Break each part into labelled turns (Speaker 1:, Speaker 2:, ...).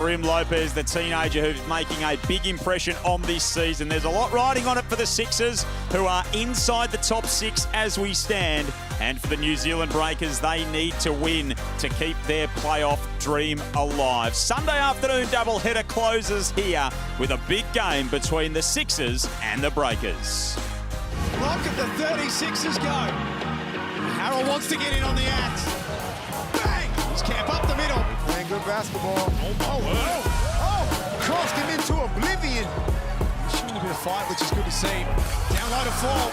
Speaker 1: Lopez, the teenager who's making a big impression on this season. There's a lot riding on it for the Sixers, who are inside the top 6 as we stand. And for the New Zealand Breakers, they need to win to keep their playoff dream alive. Sunday afternoon doubleheader closes here with a big game between the Sixers and the Breakers.
Speaker 2: Look at the 36ers go. Harrell wants to get in on the act. Bang! He's camp up the middle.
Speaker 3: Playing good basketball.
Speaker 2: Crossed him into oblivion. Showing a bit of fight, which is good to see. Down low to fall.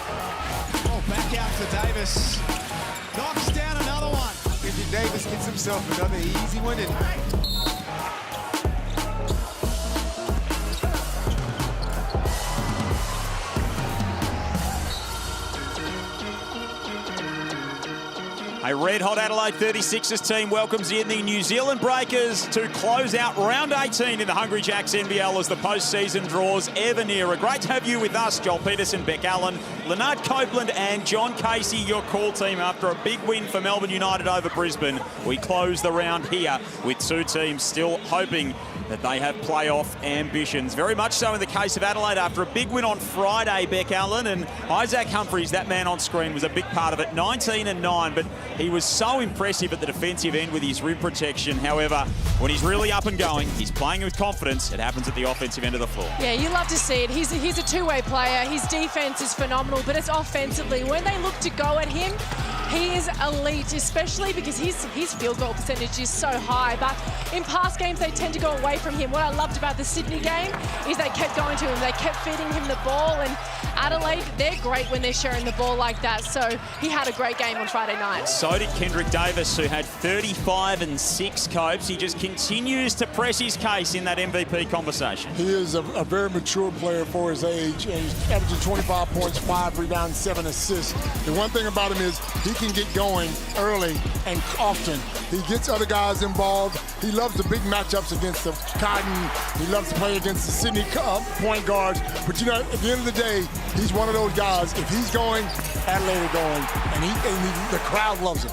Speaker 2: Oh, back out to Davis. Knocks down another one.
Speaker 3: Anthony Davis gets himself another easy one. And
Speaker 1: a red-hot Adelaide 36ers team welcomes in the New Zealand Breakers to close out round 18 in the Hungry Jacks NBL as the postseason draws ever nearer. Great to have you with us, Joel Peterson, Beck Allen, Leonard Copeland and John Casey, your call team. After a big win for Melbourne United over Brisbane, we close the round here with two teams still hoping that they have playoff ambitions. Very much so in the case of Adelaide after a big win on Friday, Beck Allen, and Isaac Humphries, that man on screen, was a big part of it. 19-9, but he was so impressive at the defensive end with his rim protection. However, when he's really up and going, he's playing with confidence. It happens at the offensive end of the floor.
Speaker 4: Yeah, you love to see it. He's a two-way player. His defense is phenomenal, but it's offensively. When they look to go at him, he is elite, especially because his field goal percentage is so high. But in past games, they tend to go away from him. What I loved about the Sydney game is they kept going to him. They kept feeding him the ball. And Adelaide, they're great when they're sharing the ball like that. So he had a great game on Friday night.
Speaker 1: So did Kendrick Davis, who had 35 and 6 copes. He just continues to press his case in that MVP conversation.
Speaker 5: He is a very mature player for his age, and he's averaging 25 points, 5 rebounds, 7 assists. The one thing about him is he can get going early and often. He gets other guys involved. He loves the big matchups against the Cotton. He loves to play against the Sydney point guards. But, you know, at the end of the day, he's one of those guys. If he's going, Adelaide are going. And the crowd loves him.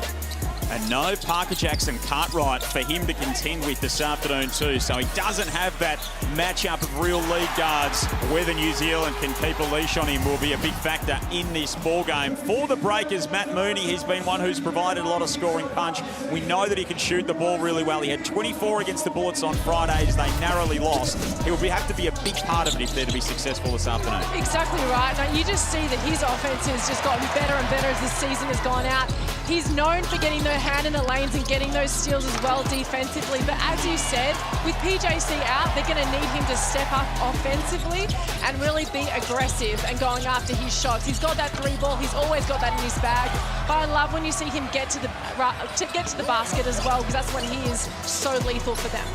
Speaker 1: And no Parker Jackson Cartwright for him to contend with this afternoon too. So he doesn't have that matchup of real league guards. Whether New Zealand can keep a leash on him will be a big factor in this ball game. For the Breakers, Matt Mooney, he's been one who's provided a lot of scoring punch. We know that he can shoot the ball really well. He had 24 against the Bullets on Friday as they narrowly lost. He will have to be a big part of it if they're to be successful this afternoon.
Speaker 4: Exactly right. Now, you just see that his offense has just gotten better and better as the season has gone out. He's known for getting the hand in the lanes and getting those steals as well defensively. But as you said, with PJC out, they're going to need him to step up offensively and really be aggressive and going after his shots. He's got that three ball. He's always got that in his bag. But I love when you see him get to the basket as well, because that's when he is so lethal for them.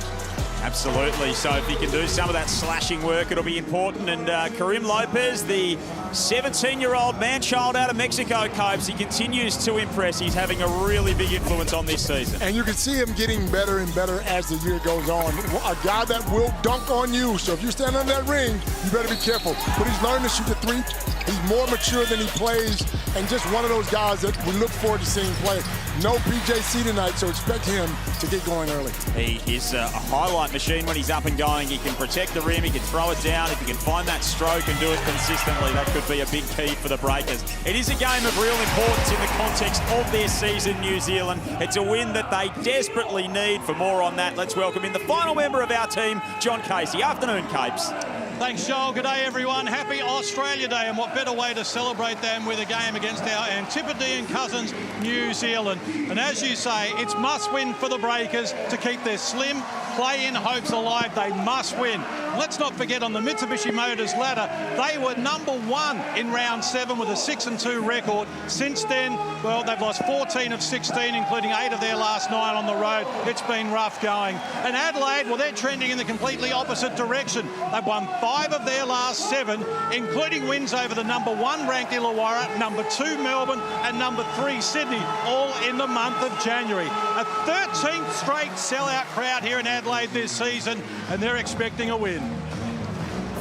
Speaker 1: Absolutely. So if he can do some of that slashing work, it'll be important. And Karim Lopez, the 17-year-old man-child out of Mexico, Copes, he continues to impress. He's having a really big influence on this season.
Speaker 5: And you can see him getting better and better as the year goes on. A guy that will dunk on you. So if you stand on that ring, you better be careful. But he's learned to shoot the three. He's more mature than he plays, and just one of those guys that we look forward to seeing play. No PJC tonight, so expect him to get going early.
Speaker 1: He is a highlight machine when he's up and going. He can protect the rim, he can throw it down. If he can find that stroke and do it consistently, that could be a big key for the Breakers. It is a game of real importance in the context of their season, New Zealand. It's a win that they desperately need. For more on that, let's welcome in the final member of our team, John Casey. Afternoon, Capes.
Speaker 6: Thanks, Joel. Good day, everyone. Happy Australia Day, and what better way to celebrate than with a game against our Antipodean cousins, New Zealand. And as you say, it's must-win for the Breakers to keep their slim play-in hopes alive. They must win. Let's not forget, on the Mitsubishi Motors ladder, they were #1 in round 7 with a 6-2 record. Since then, well, they've lost 14 of 16, including 8 of their last 9 on the road. It's been rough going. And Adelaide, well, they're trending in the completely opposite direction. They've won 5 of their last 7, including wins over the #1 ranked Illawarra, #2 Melbourne, and #3 Sydney, all in the month of January. A 13th straight sellout crowd here in Adelaide this season, and they're expecting a win.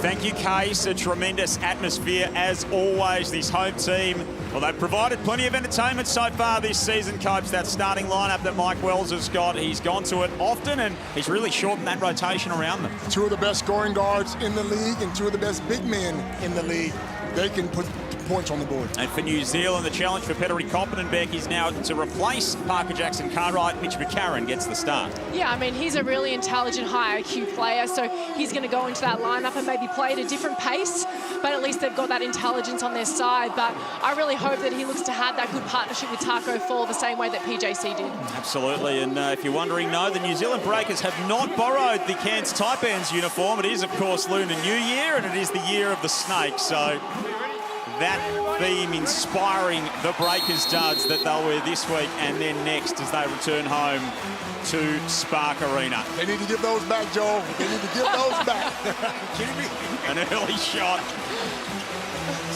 Speaker 1: Thank you, Case. A tremendous atmosphere as always. This home team Well, they've provided plenty of entertainment so far this season, Copes. That starting lineup that Mike Wells has got, he's gone to it often, and he's really shortened that rotation around them.
Speaker 5: Two of the best scoring guards in the league and two of the best big men in the league. They can put points on the board.
Speaker 1: And for New Zealand, the challenge for Petteri Koppenbeck is now to replace Parker Jackson-Cartwright. Mitch McCarron gets the start.
Speaker 4: Yeah, I mean, he's a really intelligent, high IQ player, so he's going to go into that lineup and maybe play at a different pace, but at least they've got that intelligence on their side. But I really hope that he looks to have that good partnership with Taco Fall the same way that PJC did.
Speaker 1: Absolutely, and if you're wondering, no, the New Zealand Breakers have not borrowed the Cairns Taipans uniform. It is, of course, Lunar New Year, and it is the year of the snake, so that theme inspiring the Breakers duds that they'll wear this week and then next as they return home to Spark Arena.
Speaker 5: They need to give those back, Joel. They need to give those back.
Speaker 1: An early shot.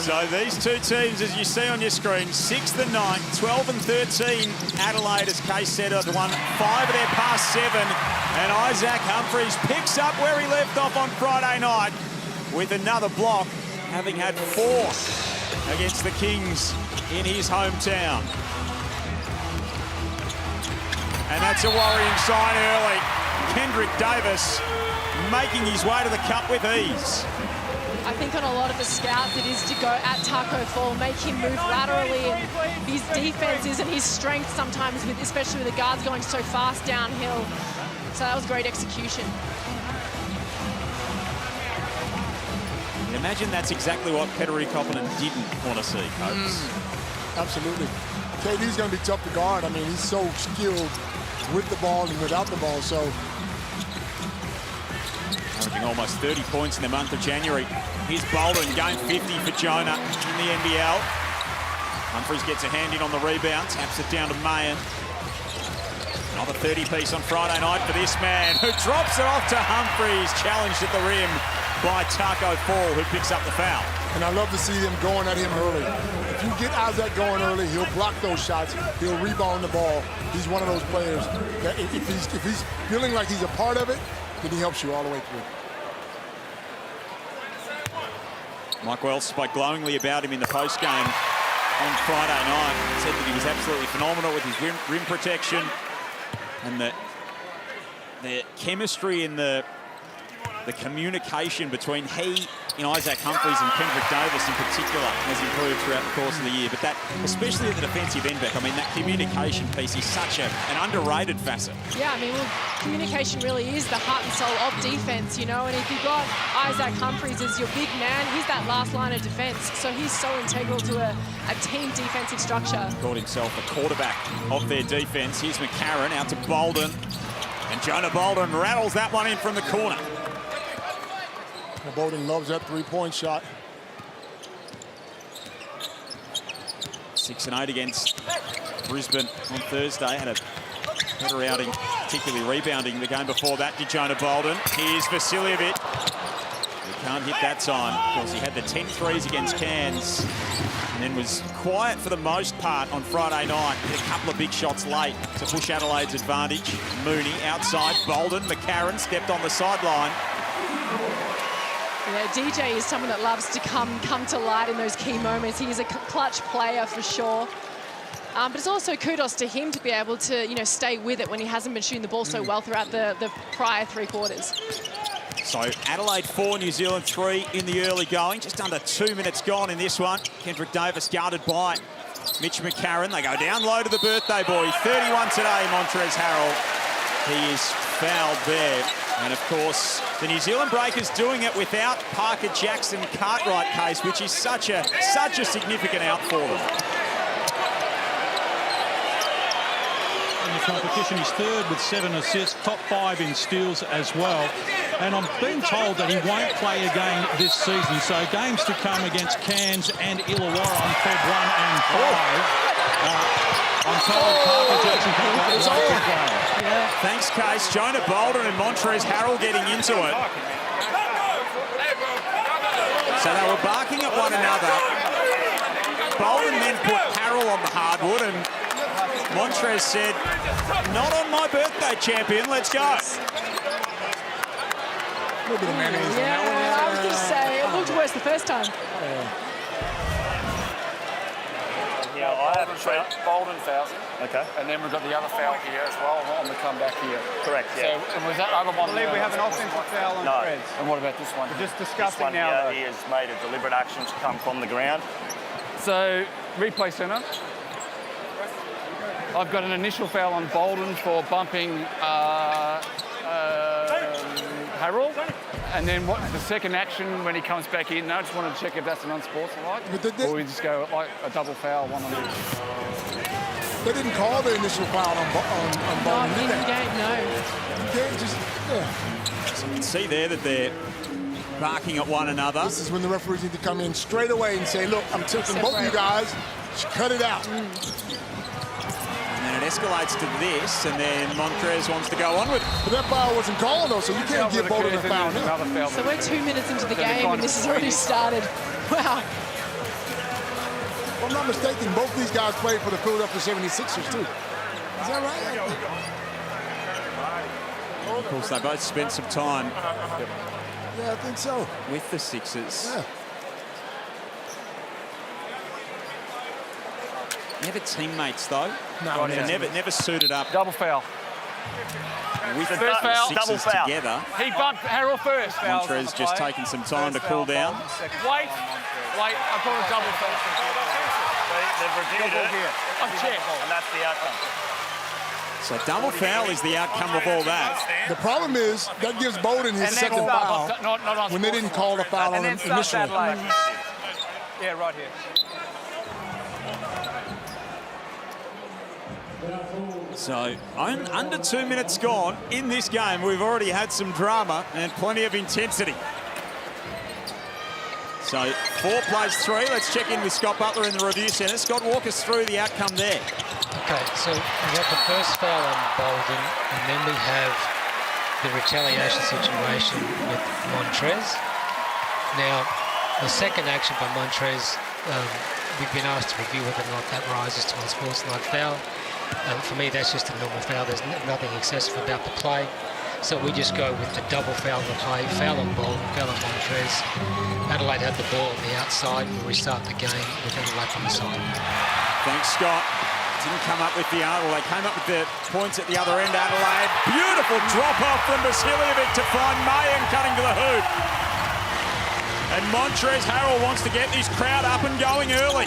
Speaker 1: So these two teams, as you see on your screen, 6th and 9th, 12 and 13. Adelaide, as Case said, have won 5 of their past 7. And Isaac Humphries picks up where he left off on Friday night with another block, having had 4 against the Kings in his hometown. And that's a worrying sign early. Kendrick Davis making his way to the cup with ease.
Speaker 4: I think on a lot of the scouts, it is to go at Taco Fall, make him move laterally, and his defense isn't his strength sometimes, especially with the guards going so fast downhill. So that was great execution.
Speaker 1: Imagine that's exactly what Petteri Koppanen didn't want to see, Copes.
Speaker 5: Absolutely. KD's going to be tough to guard. I mean, he's so skilled with the ball and without the ball, so.
Speaker 1: Averaging almost 30 points in the month of January. Here's Bolden, game 50 for Jonah in the NBL. Humphries gets a hand in on the rebound, taps it down to Mayan. Another 30-piece on Friday night for this man, who drops it off to Humphries, challenged at the rim by Taco Fall, who picks up the foul.
Speaker 5: And I love to see them going at him early. If you get Isaac going early, he'll block those shots. He'll rebound the ball. He's one of those players that if he's feeling like he's a part of it, then he helps you all the way through.
Speaker 1: Mike Wells spoke glowingly about him in the postgame on Friday night. He said that he was absolutely phenomenal with his rim protection, and that the chemistry and the communication between he, Isaac Humphries and Kendrick Davis in particular has improved throughout the course of the year. But that, especially at the defensive end, Beck, I mean, that communication piece is such an underrated facet.
Speaker 4: Yeah, I mean, well, communication really is the heart and soul of defense, and if you've got Isaac Humphries as your big man, he's that last line of defense. So he's so integral to a team defensive structure.
Speaker 1: Called himself the quarterback of their defense. Here's McCarron out to Bolden. And Jonah Bolden rattles that one in from the corner.
Speaker 5: Bolden loves that three-point shot.
Speaker 1: 6 and 8 against Brisbane on Thursday. Had a better outing, particularly rebounding the game before that, did Jonah Bolden. Here's Vasiljevic. He can't hit that time. Of course, he had the 10 threes against Cairns and then was quiet for the most part on Friday night. Hit a couple of big shots late to push Adelaide's advantage. Mooney outside, Bolden, McCarron stepped on the sideline.
Speaker 4: Yeah, DJ is someone that loves to come to light in those key moments. He is a clutch player for sure. But it's also kudos to him to be able to, stay with it when he hasn't been shooting the ball so well throughout the prior 3 quarters.
Speaker 1: So Adelaide 4, New Zealand 3 in the early going. Just under 2 minutes gone in this one. Kendrick Davis guarded by Mitch McCarron. They go down low to the birthday boy. 31 today, Montrezl Harrell. He is fouled there. And of course, the New Zealand Breakers doing it without Parker Jackson-Cartwright case, which is such a significant out for them.
Speaker 6: In the competition, he's 3rd with 7 assists, top 5 in steals as well. And I'm being told that he won't play again this season. So games to come against Cairns and Illawarra on Feb 1 and 5. I'm told Parker Jackson-Cartwright won't play.
Speaker 1: Yeah. Thanks, Case. Jonah Bolden and Montrezl Harrell getting into it. So they were barking at one another. Bolden then put Harrell on the hardwood, and Montrezl said, "Not on my birthday, champion, let's go."
Speaker 5: A little bit of mayonnaise.
Speaker 4: Yeah, I was going to say, it looked worse the first time.
Speaker 7: Bolden fouls him.
Speaker 8: Okay.
Speaker 7: And then we've got the other foul here as well on the comeback here.
Speaker 8: Correct, yeah.
Speaker 7: So, and was that other one?
Speaker 3: I believe we have an offensive foul on Trez.
Speaker 7: And what about this one?
Speaker 3: We're just
Speaker 8: This
Speaker 3: discussing
Speaker 8: one
Speaker 3: now.
Speaker 8: here, he has made a deliberate action to come from the ground.
Speaker 7: So, replay centre. I've got an initial foul on Bolden for bumping Harrell. And then what the second action when he comes back in, I just wanted to check if that's an unsportsmanlike. Or we just go like a double foul, one on each.
Speaker 5: They didn't call the initial foul on Bolden,
Speaker 4: Not in
Speaker 5: did
Speaker 4: the
Speaker 5: they?
Speaker 4: game, no.
Speaker 5: They just,
Speaker 1: So you can see there that they're barking at one another.
Speaker 5: This is when the referees need to come in straight away and say, look, I'm tilting both of you guys. Just cut it out.
Speaker 1: And then it escalates to this, and then Montrez wants to go on with it.
Speaker 5: But that foul wasn't called, though, so you can't give Bolden a foul now.
Speaker 4: So we're 2 minutes into the game and this has already started. Wow.
Speaker 5: If I'm not mistaken, both these guys played for the Philadelphia 76ers, too. Is that right?
Speaker 1: Of course, they both spent some time
Speaker 5: Yeah, I think so.
Speaker 1: with the Sixers.
Speaker 5: Yeah.
Speaker 1: Never teammates, though.
Speaker 5: No,
Speaker 1: They're never suited up
Speaker 7: Double foul.
Speaker 1: with the
Speaker 7: First foul.
Speaker 1: Sixers
Speaker 8: Double foul.
Speaker 1: together.
Speaker 7: He bumped Harrell first.
Speaker 1: Montrez just taking some time to cool down.
Speaker 7: Wait, I thought it was double foul.
Speaker 8: They've reviewed it,
Speaker 7: I've checked.
Speaker 8: and that's the outcome.
Speaker 1: So double foul is the outcome of all that.
Speaker 5: The problem is that gives Bolden his second foul
Speaker 7: Not
Speaker 5: when they didn't call the foul on him initially.
Speaker 3: Yeah, right here.
Speaker 1: So under 2 minutes gone in this game, we've already had some drama and plenty of intensity. So 4 plays 3. Let's check in with Scott Butler in the review centre. Scott, walk us through the outcome there.
Speaker 9: Okay, so we have the first foul on Bolden, and then we have the retaliation situation with Montrez. Now, the second action by Montrez, we've been asked to review whether or not that rises to unsportsmanlike foul. For me, that's just a normal foul. There's nothing excessive about the play. So we just go with the double foul on the play. Foul on Bolden, foul on Montrez. Adelaide had the ball on the outside. We'll restart the game with Adelaide on the side.
Speaker 1: Thanks, Scott. Didn't come up with the other. They came up with the points at the other end, Adelaide. Beautiful drop-off from Physicality to find Mayan cutting to the hoop. And Montrez Harrell wants to get this crowd up and going early.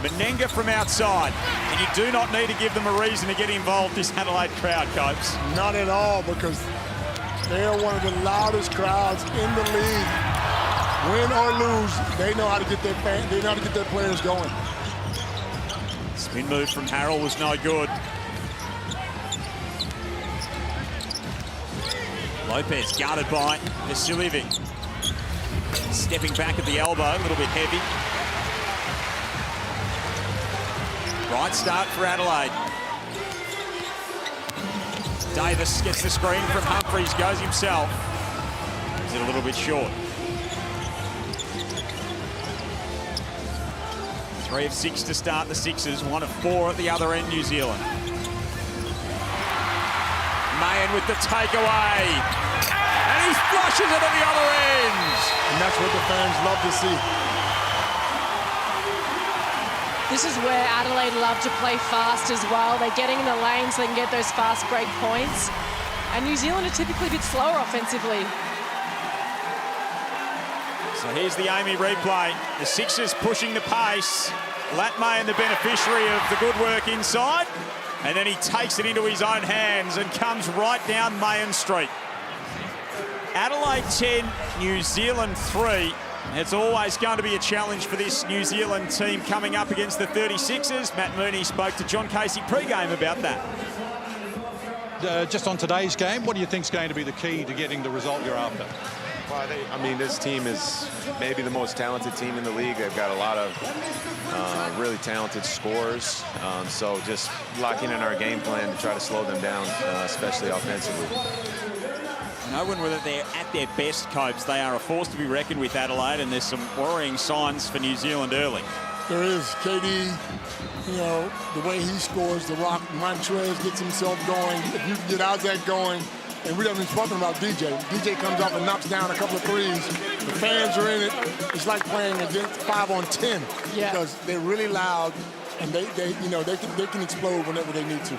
Speaker 1: Menenga from outside. And you do not need to give them a reason to get involved, this Adelaide crowd, Copes.
Speaker 5: Not at all, because they are one of the loudest crowds in the league. Win or lose, they know how to get their players going.
Speaker 1: Spin move from Harrell was no good. Lopez guarded by Physicality. Stepping back at the elbow, a little bit heavy. Right start for Adelaide. Davis gets the screen from Humphries, goes himself. Is it a little bit short? 3 of 6 to start the Sixers, 1 of 4 at the other end, New Zealand. Mayan with the takeaway. And he flushes it at the other end.
Speaker 5: And that's what the fans love to see.
Speaker 4: This is where Adelaide love to play fast as well. They're getting in the lane so they can get those fast break points. And New Zealand are typically a bit slower offensively.
Speaker 1: So here's the Amy replay. The Sixers pushing the pace. Lat Mayan the beneficiary of the good work inside. And then he takes it into his own hands and comes right down Mayan Street. Adelaide 10, New Zealand 3. It's always going to be a challenge for this New Zealand team coming up against the 36ers. Matt Mooney spoke to John Casey pre-game about that.
Speaker 6: Just on today's game, what do you think is going to be the key to getting the result you're after?
Speaker 3: Well, I mean, this team is maybe the most talented team in the league. They've got a lot of really talented scorers. So just locking in our game plan to try to slow them down, especially offensively.
Speaker 1: No one, whether they're at their best, Copes, they are a force to be reckoned with, Adelaide, and there's some worrying signs for New Zealand early.
Speaker 5: There is. KD, you know, the way he scores, the rock, Montrez gets himself going. If you can get Isaac going, And we haven't spoken about DJ. DJ comes up and knocks down a couple of threes. The fans are in it. It's like playing against 5 on 10 because they're really loud and they can explode whenever they need to.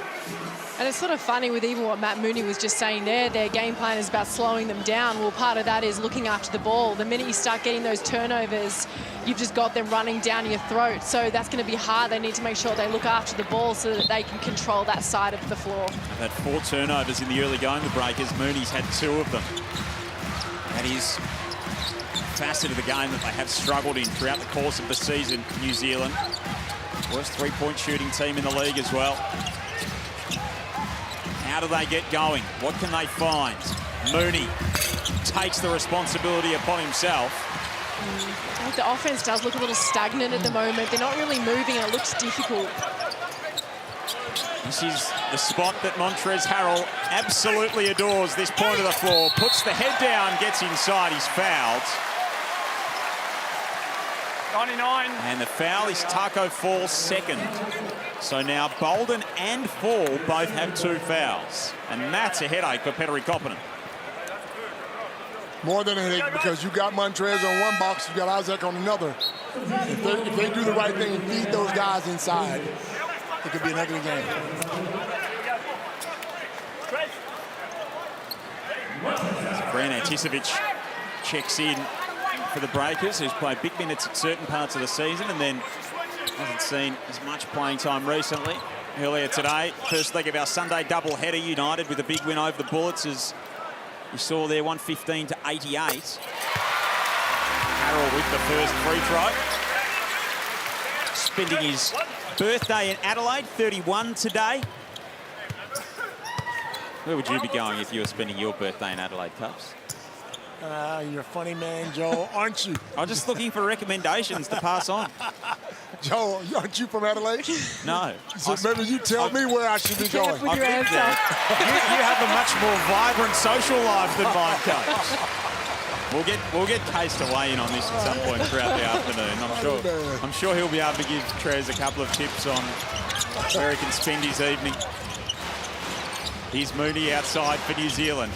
Speaker 4: And it's sort of funny with even what Matt Mooney was just saying there, their game plan is about slowing them down. Well, part of that is looking after the ball. The minute you start getting those turnovers, you've just got them running down your throat. So that's going to be hard. They need to make sure they look after the ball so that they can control that side of the floor.
Speaker 1: They've had 4 turnovers in the early going, the Breakers. Mooney's had 2 of them. That is a facet of the game that they have struggled in throughout the course of the season, New Zealand. Worst 3-point shooting team in the league as well. How do they get going? What can they find? Mooney takes the responsibility upon himself.
Speaker 4: I think the offense does look a little stagnant at the moment. They're not really moving and it looks difficult.
Speaker 1: This is the spot that Montrezl Harrell absolutely adores, this point of the floor. Puts the head down, gets inside, he's fouled.
Speaker 7: 99.
Speaker 1: And the foul is Taco Fall's second. So now Bolden and Fall both have 2 fouls. And that's a headache for Petteri Koppinen.
Speaker 5: More than a headache because you got Montrez on one box, you got Isaac on another. If they do the right thing and feed those guys inside, it could be an ugly game.
Speaker 1: Brand Anticevic checks in for the Breakers, who's played big minutes at certain parts of the season and then hasn't seen as much playing time recently. Earlier today, first leg of our Sunday doubleheader, United with a big win over the Bullets, as you saw there, 115 to 88. Harrell with the first free throw. Spending his birthday in Adelaide, 31 today. Where would you be going if you were spending your birthday in Adelaide, Cubs?
Speaker 5: You're a funny man, Joe, aren't you?
Speaker 1: I'm just looking for recommendations to pass on.
Speaker 5: Joe, aren't you from Adelaide?
Speaker 1: No.
Speaker 5: So maybe you tell me where I should be going.
Speaker 4: With your answer.
Speaker 1: You have a much more vibrant social life than mine, Coach. We'll get Case to weigh in on this at some point throughout the afternoon. I'm sure he'll be able to give Trez a couple of tips on where he can spend his evening. Here's Mooney outside for New Zealand.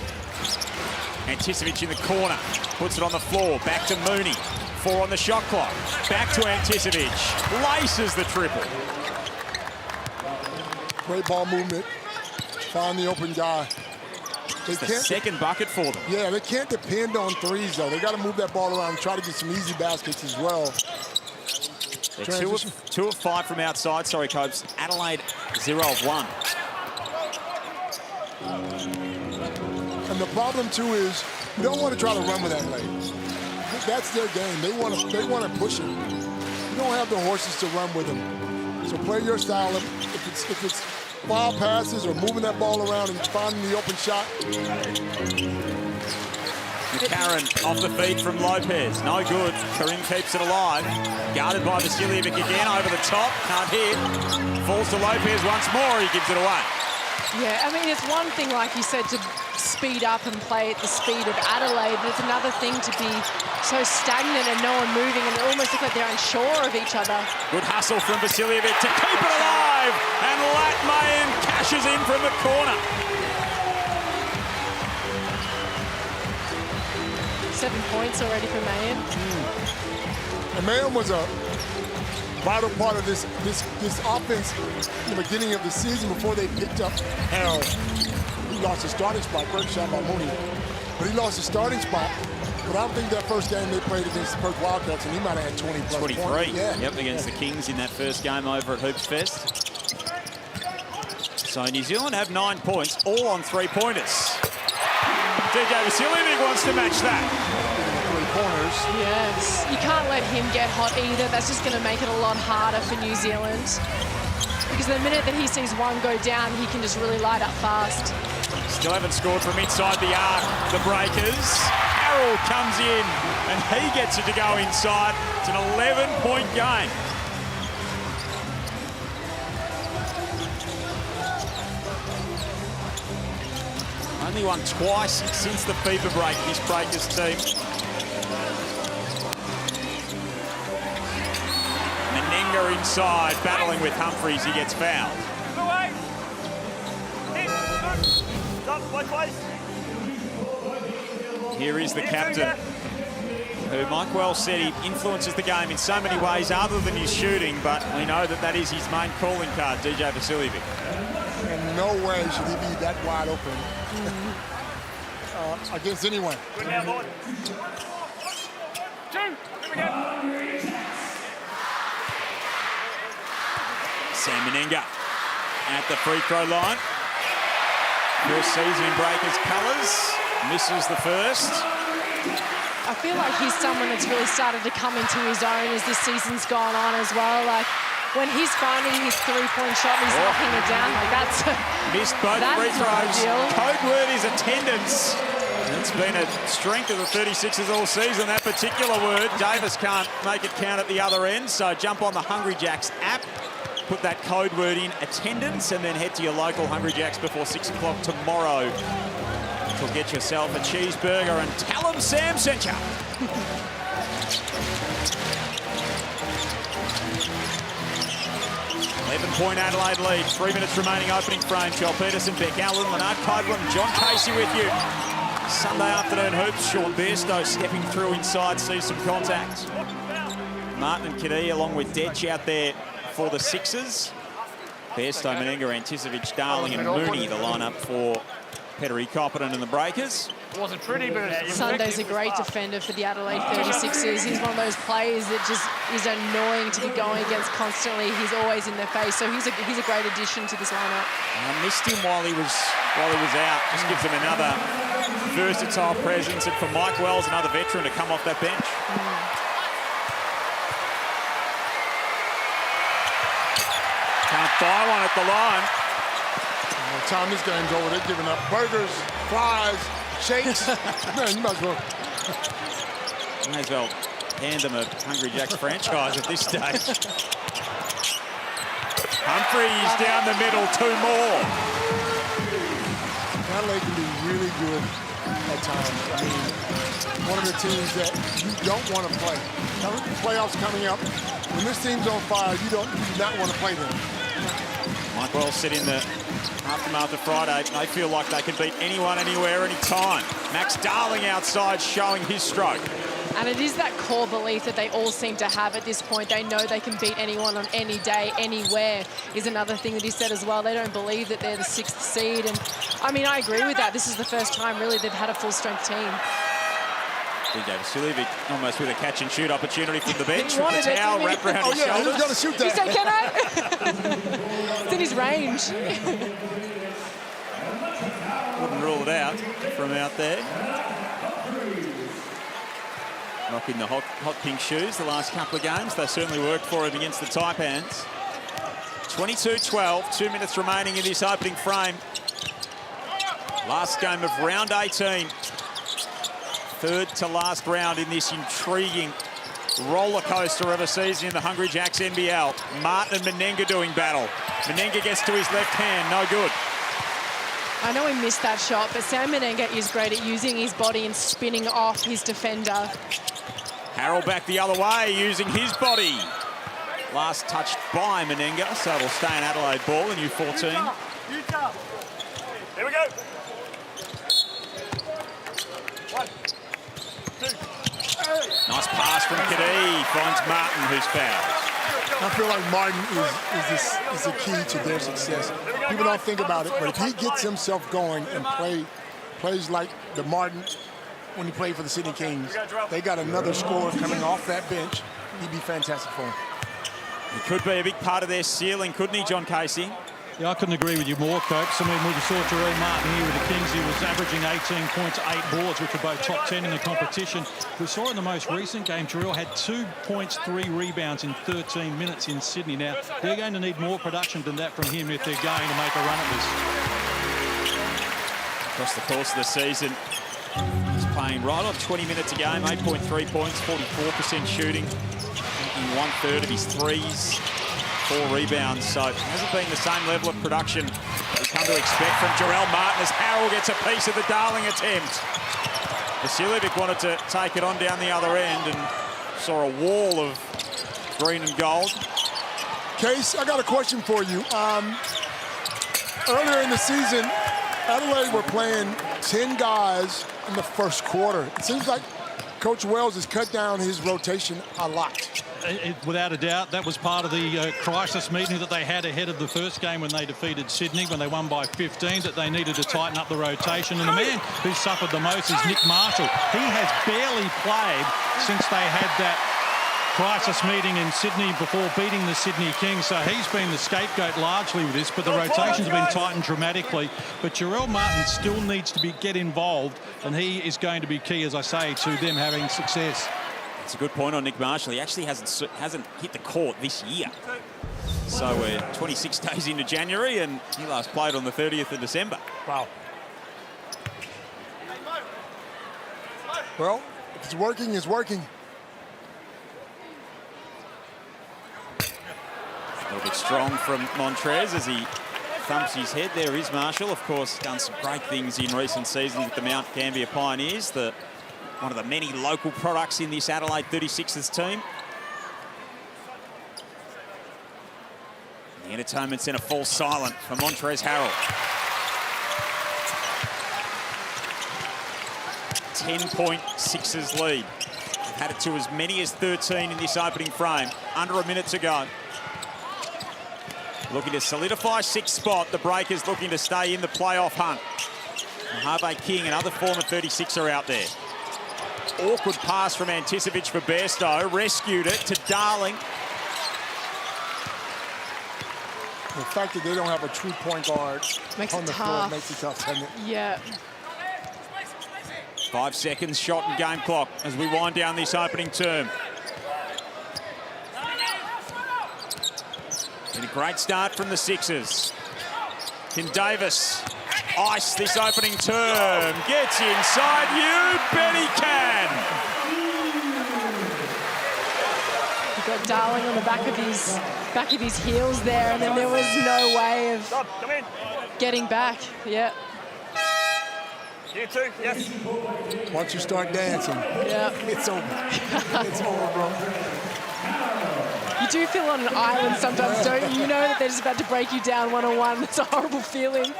Speaker 1: Anticevic in the corner, puts it on the floor, back to Mooney. 4 on the shot clock, back to Anticevic, laces the triple.
Speaker 5: Great ball movement, find the open guy.
Speaker 1: It's the second bucket for them.
Speaker 5: Yeah, they can't depend on threes though. They got to move that ball around and try to get some easy baskets as well.
Speaker 1: They're 2 of 5 from outside, sorry, Copes. Adelaide 0 of 1.
Speaker 5: And the problem too is you don't want to try to run with Adelaide. That's their game. They want to push it. You don't have the horses to run with them. So play your style. If it's foul passes or moving that ball around and finding the open shot.
Speaker 1: McCarron off the feed from Lopez. No good. Karim keeps it alive. Guarded by Vasiljevic again over the top. Can't hit. Falls to Lopez once more. He gives it away.
Speaker 4: Yeah, I mean, it's one thing, like you said, to speed up and play at the speed of Adelaide, but it's another thing to be so stagnant and no one moving and they almost look like they're unsure of each other.
Speaker 1: Good hustle from Vasiljevic to keep it alive, and Latmayan cashes in from the corner.
Speaker 4: 7 points already for Mayan.
Speaker 5: And Mayan was a vital part of this offense in the beginning of the season before they picked up Harrell. He lost his starting spot, great shot by Mooney. But he lost his starting spot. But I don't think that first game they played against the Perth Wildcats, and he might have had 20 plus
Speaker 1: 23.
Speaker 5: points. Yeah.
Speaker 1: Yep, against the Kings in that first game over at Hoops Fest. So New Zealand have 9 points, all on 3-pointers. DJ Vasiljevic wants to match that.
Speaker 5: Corners.
Speaker 4: Yes, you can't let him get hot either. That's just going to make it a lot harder for New Zealand. Because the minute that he sees one go down, he can just really light up fast.
Speaker 1: Still haven't scored from inside the arc, the Breakers. Harrell comes in, and he gets it to go inside. It's an 11-point game. Only won twice since the FIFA break, this Breakers team. Menenga inside, battling with Humphries. He gets fouled.
Speaker 8: Stop, both ways.
Speaker 1: Here is the captain, who Mike Wells said he influences the game in so many ways other than his shooting, but we know that that is his main calling card, DJ Vasiljevic.
Speaker 5: In no way should he be that wide open against anyone.
Speaker 8: Good now, boy.
Speaker 7: Here we go.
Speaker 1: Sam Menenga at the free throw line. First season in Breakers colours, misses the first.
Speaker 4: I feel like he's someone that's really started to come into his own as this season's gone on as well. Like when he's finding his three-point shot and he's knocking it down, like that's
Speaker 1: missed both free throws. Code word is attendance. It's been a strength of the 36ers all season, that particular word. Davis can't make it count at the other end, so jump on the Hungry Jacks app, put that code word in, attendance, and then head to your local Hungry Jacks before 6 o'clock tomorrow. To get yourself a cheeseburger, and tell them Sam sent you. 11-point Adelaide lead, 3 minutes remaining opening frame. Joel Peterson, Beck Allen, Leonard Copeland, John Casey with you. Sunday afternoon hoops, Sean Bairstow stepping through inside, sees some contact. Martin and Kadee along with Detch out there for the Sixers. Bairstow, Menenga, Anticevic, Darling and Mooney, the lineup for Pettery, Coppin and the Breakers.
Speaker 7: It wasn't pretty, but it's
Speaker 4: Sunday's a great defender for the Adelaide 36ers. He's one of those players that just is annoying to be going against constantly. He's always in their face, so he's a great addition to this lineup.
Speaker 1: I missed him while he was out. Just gives them another versatile presence, and for Mike Wells, another veteran to come off that bench. Can't buy one at the line.
Speaker 5: By the time this game's over, they're giving up burgers, fries, shakes. Man, you might
Speaker 1: as well hand them a Hungry Jacks franchise at this stage. Humphreys down the middle, 2 more.
Speaker 5: Adelaide can be really good at times. I mean, one of the teams that you don't want to play. Now, with the playoffs coming up, when this team's on fire, you do not want to play them.
Speaker 1: Mike Wells said in the aftermath of Friday, they feel like they can beat anyone, anywhere, anytime. Max Darling outside showing his stroke.
Speaker 4: And it is that core belief that they all seem to have at this point. They know they can beat anyone on any day, anywhere, is another thing that he said as well. They don't believe that they're the 6th seed. And I mean, I agree with that. This is the first time, really, they've had a full-strength team.
Speaker 1: DJ Vasiljevic almost with a catch-and-shoot opportunity from the bench with the towel wrapped around his shoulders.
Speaker 5: He's got to shoot that.
Speaker 4: He said, can I? It's in his range.
Speaker 1: Wouldn't rule it out from out there. Rocking the hot pink shoes the last couple of games. They certainly worked for him against the Taipans. 22-12, 2 minutes remaining in this opening frame. Last game of round 18. Third to last round in this intriguing roller coaster of a season in the Hungry Jacks NBL. Martin and Menenga doing battle. Menenga gets to his left hand, no good.
Speaker 4: I know he missed that shot, but Sam Menenga is great at using his body and spinning off his defender.
Speaker 1: Harrell back the other way, using his body. Last touched by Menenga, so it'll stay an Adelaide ball in U14.
Speaker 8: Here we go. 1, 2.
Speaker 1: Nice pass from Kadee, finds Martin, who's fouled.
Speaker 5: I feel like Martin is the key to their success. People don't think about it, but if he gets himself going and plays like the Martin when he played for the Sydney Kings, they got another scorer coming off that bench. He'd be fantastic for him.
Speaker 1: He could be a big part of their ceiling, couldn't he, John Casey?
Speaker 6: Yeah, I couldn't agree with you more, Copes. I mean, we saw Jarrell Martin here with the Kings. He was averaging 18 points, 8 boards, which were both top 10 in the competition. We saw in the most recent game, Jarrell had 2 points, 3 rebounds in 13 minutes in Sydney. Now, they're going to need more production than that from him if they're going to make a run at this.
Speaker 1: Across the course of the season, he's playing right on 20 minutes a game, 8.3 points, 44% shooting, in 1/3 of his threes. 4 rebounds, so it hasn't been the same level of production we've come to expect from Jarrell Martin as Harrell gets a piece of the Darling attempt. Vasiljevic wanted to take it on down the other end and saw a wall of green and gold.
Speaker 5: Case, I got a question for you. Earlier in the season, Adelaide were playing 10 guys in the first quarter. It seems like Coach Wells has cut down his rotation a lot.
Speaker 6: Without a doubt, that was part of the crisis meeting that they had ahead of the first game when they defeated Sydney, when they won by 15, that they needed to tighten up the rotation. And the man who suffered the most is Nick Marshall. He has barely played since they had that crisis meeting in Sydney before beating the Sydney Kings. So he's been the scapegoat largely with this, but the rotations have been tightened dramatically. But Harrell Martin still needs to get involved, and he is going to be key, as I say, to them having success.
Speaker 1: It's a good point on Nick Marshall. He actually hasn't hit the court this year. So we're 26 days into January, and he last played on the 30th of December.
Speaker 5: Wow. Well, if it's working, it's working.
Speaker 1: A little bit strong from Montrez as he thumps his head. There is Marshall, of course, done some great things in recent seasons with the Mount Gambier Pioneers, one of the many local products in this Adelaide 36ers team. The Entertainment Centre falls silent for Montrez Harrell. 10-point Sixers lead. They've had it to as many as 13 in this opening frame. Under a minute to go. Looking to solidify sixth spot. The Breakers looking to stay in the playoff hunt. Mojave King and other former 36er out there. Awkward pass from Anticevich for Bairstow. Rescued it to Darling.
Speaker 5: The fact that they don't have a true point guard on the floor makes it tough, doesn't it?
Speaker 4: Yeah.
Speaker 1: 5 seconds shot and game clock as we wind down this opening term. And a great start from the Sixers. Can Davis ice this opening term? Gets inside. You bet he can.
Speaker 4: He got Darling on the back of his heels there, and then there was no way of getting back. Yeah.
Speaker 8: You too, yes.
Speaker 5: Once you start dancing, it's over. It's over, bro.
Speaker 4: You do feel on an island sometimes, don't you? You know that they're just about to break you down one-on-one. It's a horrible feeling.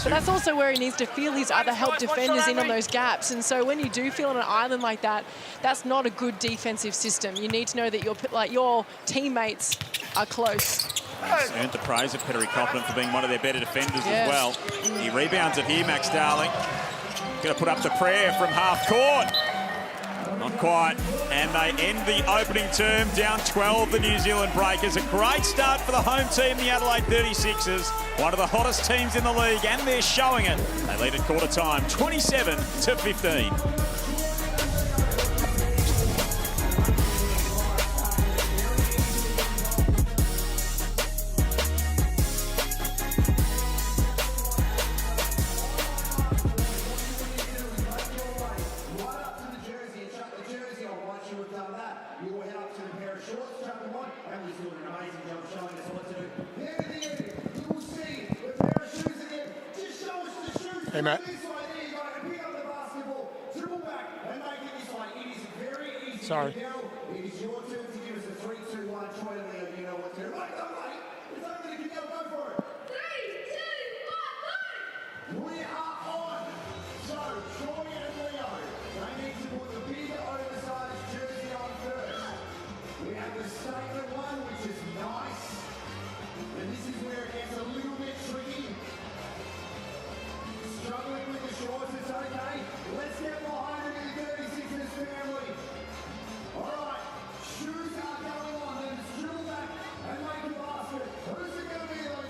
Speaker 4: But that's also where he needs to feel his other help defenders in on those gaps. And so when you do feel on an island like that, that's not a good defensive system. You need to know that your teammates are close.
Speaker 1: He's earned the praise of Pettery Copeland for being one of their better defenders as well. He rebounds it here, Max Darling. Going to put up the prayer from half court. Not quite. And they end the opening term down 12, the New Zealand Breakers. A great start for the home team, the Adelaide 36ers. One of the hottest teams in the league, and they're showing it. They lead at quarter time, 27-15.
Speaker 5: Hey, Matt. Sorry.
Speaker 10: Shoes are going on, then drill back and make a basket. Who's it going to be, though?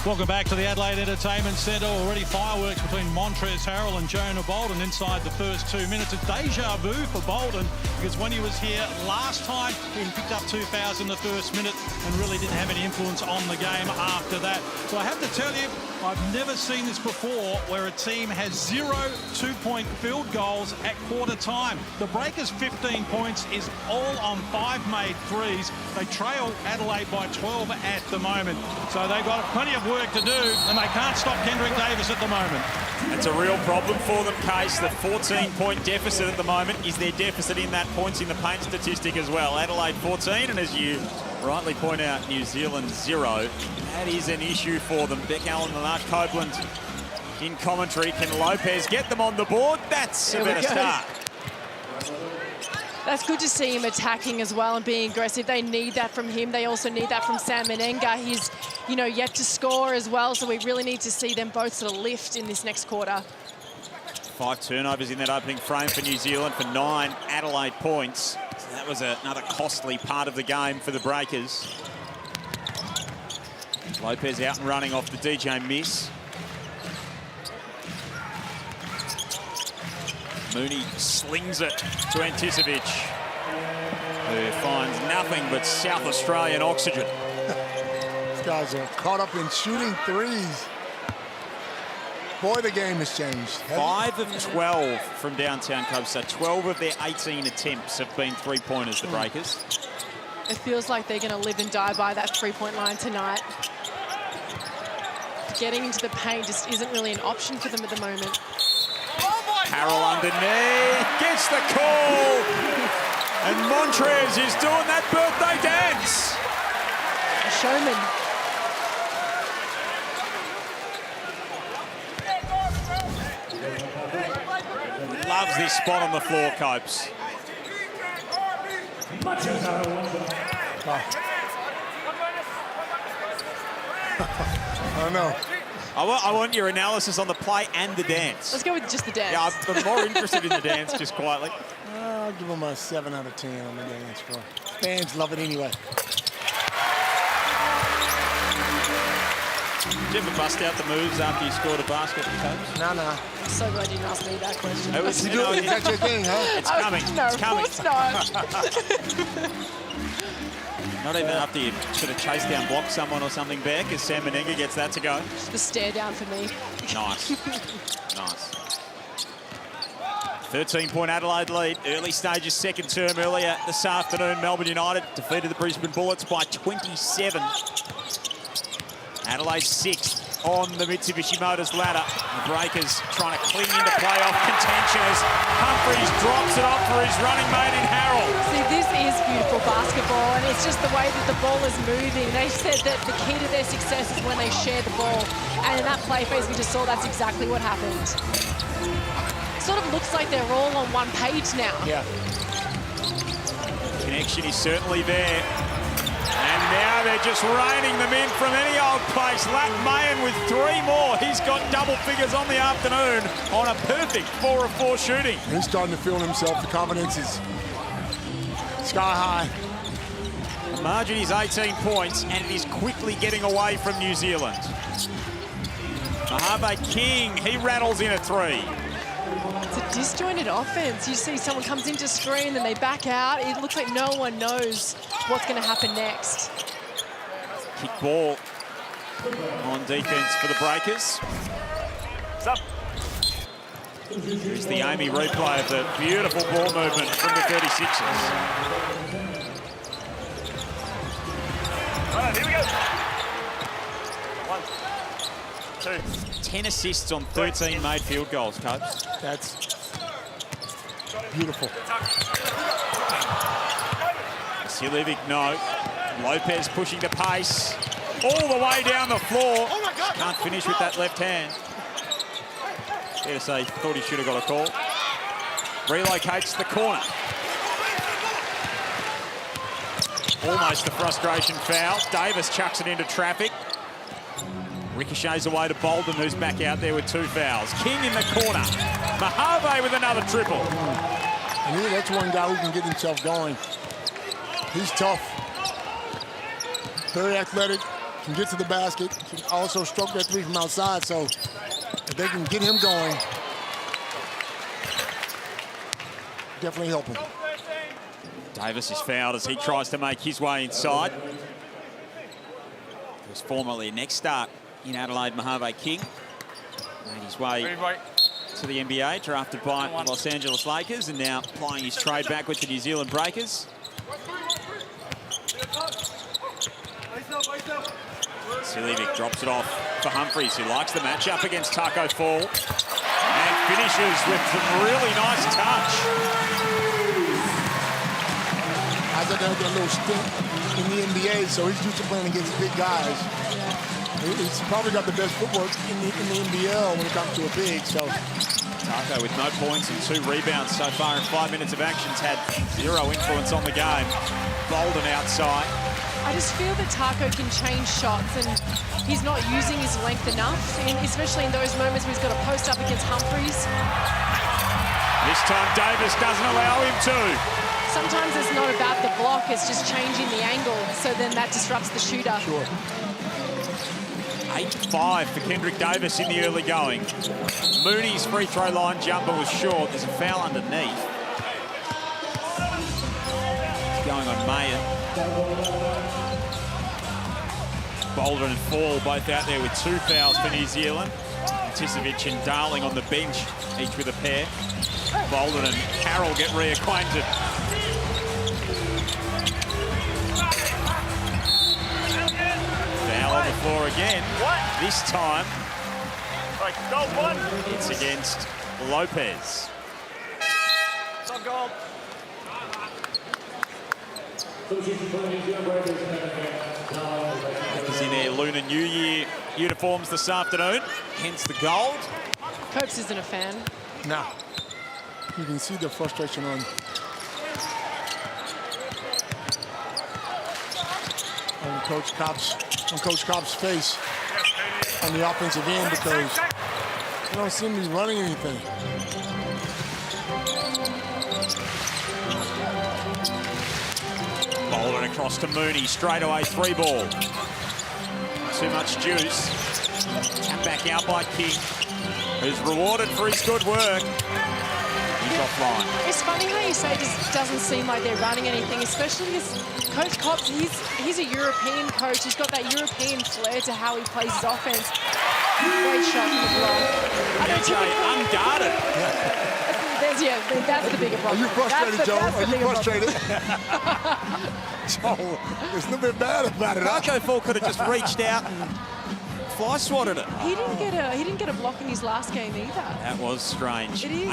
Speaker 6: Welcome back to the Adelaide Entertainment Centre. Already fireworks between Montrez Harrell and Jonah Bolden inside the first 2 minutes. It's deja vu for Bolden because when he was here last time, he picked up 2 fouls in the first minute and really didn't have any influence on the game after that. So I have to tell you, I've never seen this before where a team has 0 two-point field goals at quarter time. The Breakers' 15 points is all on 5 made threes. They trail Adelaide by 12 at the moment. So they've got plenty of work to do, and they can't stop Kendrick Davis at the moment.
Speaker 1: That's a real problem for them, Case. The 14-point deficit at the moment is their deficit in that points in the paint statistic as well. Adelaide 14, and as you rightly point out, New Zealand 0. That is an issue for them. Beck Allen and Art Copeland in commentary. Can Lopez get them on the board? That's a better start.
Speaker 4: That's good to see him attacking as well and being aggressive. They need that from him. They also need that from Sam Menenga. He's, you know, yet to score as well, so we really need to see them both sort of lift in this next quarter.
Speaker 1: 5 turnovers in that opening frame for New Zealand for 9 Adelaide points. So that was another costly part of the game for the Breakers. Lopez out and running off the DJ miss. Mooney slings it to Anticevic, who finds nothing but South Australian oxygen.
Speaker 5: These guys are caught up in shooting threes. Boy, the game has changed.
Speaker 1: 5 of 12 from downtown Cubs, so 12 of their 18 attempts have been three-pointers, the Breakers.
Speaker 4: It feels like they're going to live and die by that three-point line tonight. Getting into the paint just isn't really an option for them at the moment.
Speaker 1: Harrell underneath, gets the call, and Montrez is doing that birthday dance.
Speaker 4: A showman.
Speaker 1: Loves this spot on the floor, Copes.
Speaker 5: I don't know.
Speaker 1: I want your analysis on the play and the dance.
Speaker 4: Let's go with just the dance.
Speaker 1: Yeah, I'm more interested in the dance, just quietly.
Speaker 5: I'll give them a 7 out of 10 on the dance floor. Fans love it anyway.
Speaker 1: Did you ever bust out the moves after you scored a basket, Coach?
Speaker 5: No.
Speaker 4: I'm so glad you didn't ask me that question.
Speaker 1: It was,
Speaker 5: Is that your thing, huh?
Speaker 1: It's coming.
Speaker 4: No,
Speaker 1: it's
Speaker 4: of
Speaker 1: coming.
Speaker 4: course not.
Speaker 1: Not even after you should have chased down, blocked someone or something, Beck, as Sam Menenga gets that to go.
Speaker 4: Just the stare down for me.
Speaker 1: Nice. Nice. 13-point Adelaide lead. Early stages, second term earlier this afternoon. Melbourne United defeated the Brisbane Bullets by 27. Adelaide 6th on the Mitsubishi Motors ladder. The Breakers trying to cling into playoff contention as Humphries drops it off for his running mate in Harrell.
Speaker 4: See, this is beautiful basketball, and it's just the way that the ball is moving. They said that the key to their success is when they share the ball. And in that play phase we just saw, that's exactly what happened. It sort of looks like they're all on one page now.
Speaker 5: Yeah.
Speaker 1: Connection is certainly there. And now they're just reining them in from any old place. Lat Mayen with 3 more. He's got double figures on the afternoon on a perfect 4 of 4 shooting.
Speaker 5: He's starting to feel himself. The confidence is sky high.
Speaker 1: The margin is 18 points, and it is quickly getting away from New Zealand. Mojave King, he rattles in a 3.
Speaker 4: It's a disjointed offense. You see someone comes into screen, then they back out. It looks like no one knows what's going to happen next.
Speaker 1: Kick ball on defense for the Breakers.
Speaker 8: What's up?
Speaker 1: Here's the Amy replay of the beautiful ball movement from the 36ers.
Speaker 8: All right, here we go. 1, 2.
Speaker 1: 10 assists on 13 made field goals, Coach.
Speaker 5: That's beautiful.
Speaker 1: Silevic, no. Lopez pushing the pace all the way down the floor. Can't finish with that left hand. Fair to say, thought he should have got a call. Relocates the corner. Almost a frustration foul. Davis chucks it into traffic. Ricochets away to Bolden, who's back out there with 2 fouls. King in the corner. Mojave with another triple.
Speaker 5: And that's one guy who can get himself going. He's tough. Very athletic. can get to the basket, can also stroke that three from outside. So if they can get him going, definitely help him.
Speaker 1: Davis is fouled as he tries to make his way inside. He was formerly a next start in Adelaide, Mojave King. Made his way to the NBA, drafted by the Los Angeles Lakers, and now plying his trade back with the New Zealand Breakers. Silivic drops it off for Humphries, who likes the matchup against Taco Fall, and finishes with some really nice touch.
Speaker 5: Isaac had that little stint in the NBA, so he's used to playing against big guys. He's probably got the best footwork in the NBL when it comes to a big. So
Speaker 1: Taco with no points and 2 rebounds so far in 5 minutes of action has had 0 influence on the game. Bolden outside.
Speaker 4: I just feel that Taco can change shots, and he's not using his length enough, especially in those moments where he's got to post up against Humphries.
Speaker 1: This time Davis doesn't allow him to.
Speaker 4: Sometimes it's not about the block, it's just changing the angle, so then that disrupts the shooter.
Speaker 5: Sure.
Speaker 1: 8-5 for Kendrick Davis in the early going. Mooney's free throw line jumper was short. There's a foul underneath. It's going on Mayan. Bolden and Fall both out there with 2 fouls for New Zealand. Tisovic and Darling on the bench, each with a pair. Bolden and Harrell get reacquainted. Foul on the floor again. This time, it's against Lopez.
Speaker 8: Stop goal.
Speaker 1: Is in their Lunar New Year uniforms this afternoon, hence the gold.
Speaker 4: Copes isn't a fan.
Speaker 5: No. You can see the frustration on Coach Kopp's face on the offensive end, because I don't see him running anything.
Speaker 1: Bolden across to Mooney, straight away 3 ball. Too much juice. Tap back out by King, who's rewarded for his good work. He's offline.
Speaker 4: It's funny how you say it just doesn't seem like they're running anything, especially because Coach Kopp, he's a European coach. He's got that European flair to how he plays his offense. Great shot from the block.
Speaker 1: PJ unguarded.
Speaker 4: That's the bigger problem.
Speaker 5: Are you frustrated, Joe? Are you frustrated? Joe, there's a little bit bad about it.
Speaker 1: Taco Fall could have just reached out and fly swatted it.
Speaker 4: He didn't get a block in his last game either.
Speaker 1: That was strange.
Speaker 4: It is.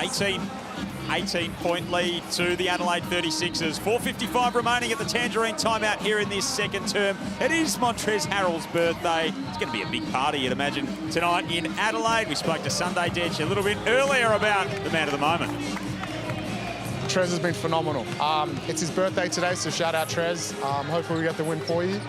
Speaker 1: 18-point lead to the Adelaide 36ers. 4:55 remaining at the Tangerine timeout here in this second term. It is Montrezl Harrell's birthday. It's going to be a big party, you'd imagine, tonight in Adelaide. We spoke to Sunday Detch a little bit earlier about the man of the moment.
Speaker 10: Trez has been phenomenal. It's his birthday today, so shout out Trez. Hopefully we get the win for you.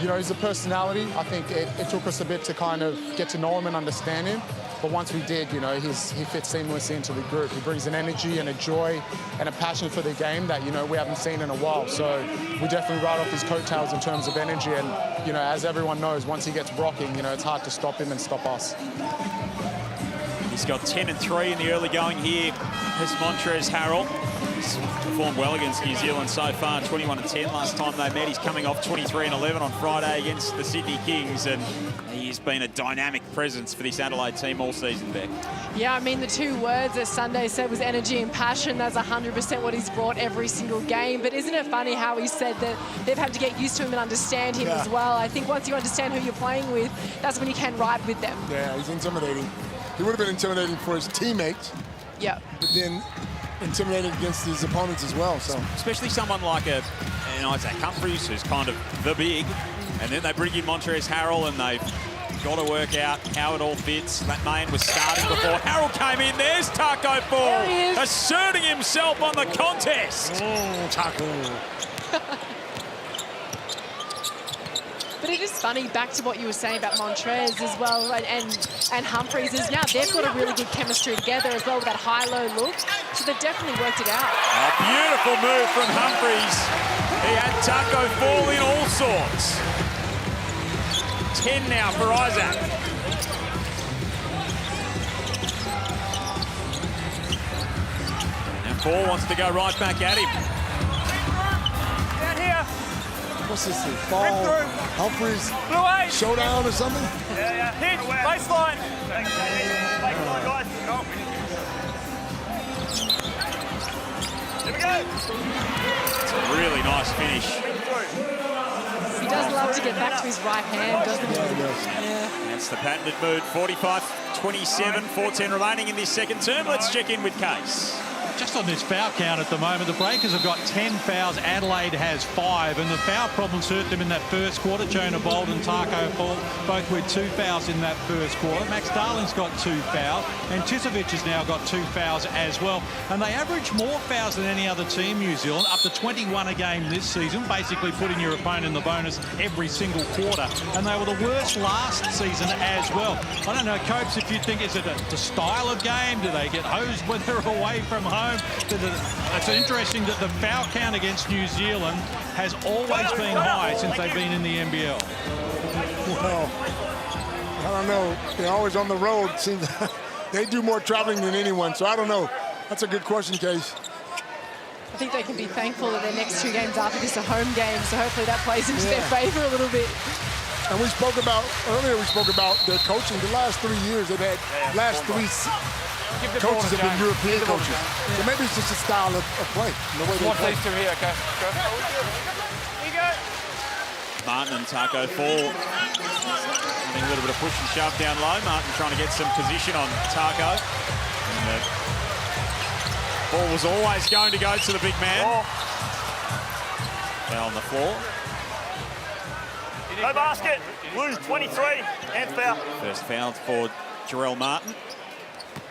Speaker 10: You know, he's a personality. I think it took us a bit to kind of get to know him and understand him. But once we did, you know, he fits seamlessly into the group. He brings an energy and a joy and a passion for the game that, you know, we haven't seen in a while. So we definitely ride off his coattails in terms of energy. And, you know, as everyone knows, once he gets rocking, you know, it's hard to stop him and stop us.
Speaker 1: He's got 10 and 3 in the early going here as Montrezl Harrell. He's performed well against New Zealand so far, 21 and 10 last time they met. He's coming off 23 and 11 on Friday against the Sydney Kings, and he's been a dynamic presence for this Adelaide team all season, Beck.
Speaker 4: Yeah, I mean, the 2 words that Sunday said was energy and passion. That's 100% what he's brought every single game. But isn't it funny how he said that they've had to get used to him and understand him as well? I think once you understand who you're playing with, that's when you can ride with them.
Speaker 5: Yeah, he's intimidating. He would have been intimidating for his teammates.
Speaker 4: Yeah.
Speaker 5: But then intimidating against his opponents as well. So
Speaker 1: especially someone like an Isaac Humphries, who's kind of the big, and then they bring in Montrezl Harrell, and they've got to work out how it all fits. That main was starting before Harrell came in. There's Taco Fall asserting himself on the contest.
Speaker 5: Taco.
Speaker 4: But it is funny, back to what you were saying about Montrez as well, and Humphries, is now they've got a really good chemistry together as well with that high-low look. So they've definitely worked it out.
Speaker 1: A beautiful move from Humphries. He had Taco Fall in all sorts. 10 now for Isaac. And Paul wants to go right back at him.
Speaker 8: Down here.
Speaker 5: What's this thing? Fall, Humphreys,
Speaker 8: Blue 8.
Speaker 5: showdown or something?
Speaker 8: Yeah. Hit. Baseline. Baseline, guys. Oh. Here we go.
Speaker 1: It's a really nice finish.
Speaker 4: He does love to get back to his right hand, doesn't he?
Speaker 5: Yeah, he does.
Speaker 4: Yeah.
Speaker 1: That's the patented mood. 45-27, 4:10 remaining in this second term. Let's check in with Case.
Speaker 6: Just on this foul count at the moment, the Breakers have got 10 fouls. Adelaide has 5, and the foul problems hurt them in that first quarter. Jonah Bold and Taco Paul both with 2 fouls in that first quarter. Max Darling's got 2 fouls, and Tisovich has now got 2 fouls as well. And they average more fouls than any other team, New Zealand, up to 21 a game this season, basically putting your opponent in the bonus every single quarter. And they were the worst last season as well. I don't know, Copes, if you think, is it the style of game? Do they get hosed when they're away from home? It's interesting that the foul count against New Zealand has always been high since they've been in the NBL.
Speaker 5: Well, I don't know. They're always on the road. Seems they do more traveling than anyone, so I don't know. That's a good question, Case.
Speaker 4: I think they can be thankful that their next 2 games after this are home games, so hopefully that plays into their favour a little bit.
Speaker 5: And we spoke about their coaching. The last 3 years, they've had coaches have been European coaches. So maybe it's just a style of play. The way they play.
Speaker 7: These 2 here, okay?
Speaker 8: Here you go.
Speaker 1: Martin and Taco Fall having a little bit of push and shove down low. Martin trying to get some position on Taco. And the ball was always going to go to the big man. Foul on the floor.
Speaker 8: No basket. Blues 23. And foul.
Speaker 1: First foul for Jarrell Martin.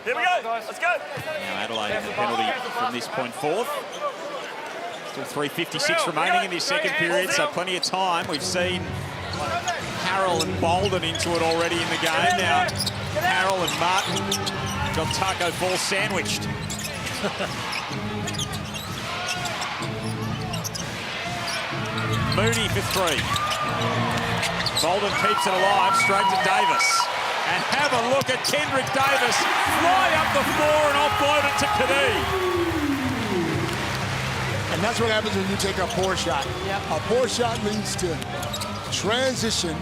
Speaker 8: Here we go. Let's go.
Speaker 1: Now Adelaide in the penalty from this point forth. Still 3:56 remaining in this second period, so plenty of time. We've seen Harrell and Bolden into it already in the game. Now Harrell and Martin got Taco Ball sandwiched. Mooney for 3. Bolden keeps it alive, straight to Davis. And have a look at Kendrick Davis fly up the floor and offload it to Kadee.
Speaker 5: And that's what happens when you take a poor shot.
Speaker 4: Yep.
Speaker 5: A poor shot leads to transition,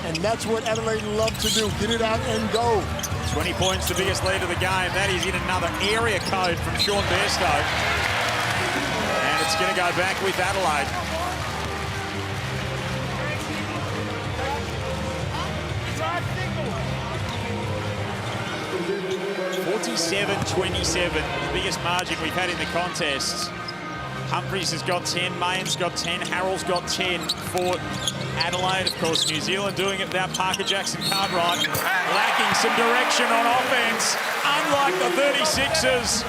Speaker 5: and that's what Adelaide love to do. Get it out and go.
Speaker 1: 20 points, the biggest lead of the game. That is in another area code from Sean Bairstow. And it's going to go back with Adelaide. 47-27, the biggest margin we've had in the contest. Humphreys has got 10, Mayne's got 10, Harrell's got 10 for Adelaide. Of course, New Zealand doing it without Parker Jackson-Cartwright, lacking some direction on offense, unlike the 36ers,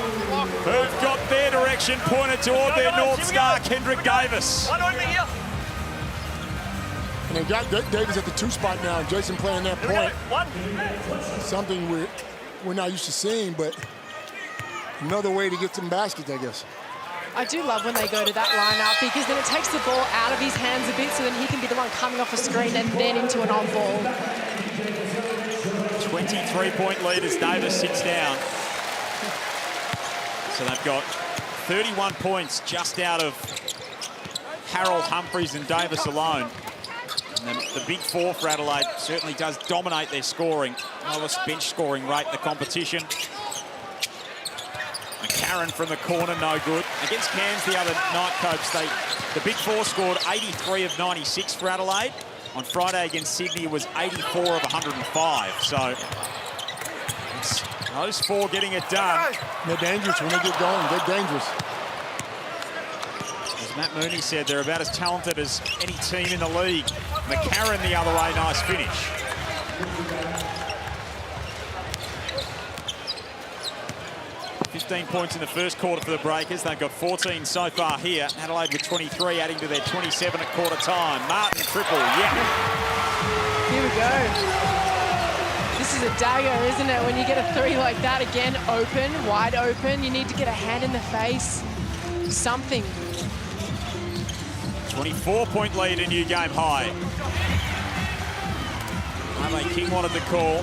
Speaker 1: who've got their direction pointed toward their North Star, Kendrick Davis.
Speaker 8: One over here.
Speaker 5: And they got Davis at the 2 spot now. Jason playing that point. Something we're not used to seeing, but another way to get some baskets, I guess.
Speaker 4: I do love when they go to that lineup because then it takes the ball out of his hands a bit so then he can be the one coming off a screen and then into an on-ball.
Speaker 1: 23-point lead as Davis sits down. So they've got 31 points just out of Harrell, Humphreys and Davis alone. And the big 4 for Adelaide certainly does dominate their scoring. Lowest bench scoring rate in the competition. McCarron from the corner, no good. Against Cairns the other night, Copes, the big 4 scored 83 of 96 for Adelaide. On Friday against Sydney, it was 84 of 105. So it's those 4 getting it done.
Speaker 5: They're dangerous when they get going. They're dangerous.
Speaker 1: As Matt Mooney said, they're about as talented as any team in the league. McCarron the other way, nice finish. Points in the first quarter for the Breakers. They've got 14 so far here. Adelaide with 23, adding to their 27 at quarter time. Martin triple, yeah.
Speaker 4: Here we go. This is a dagger, isn't it? When you get a 3 like that, again, open, wide open. You need to get a hand in the face. Something.
Speaker 1: 24-point lead, a new game high. Harvey King wanted the call.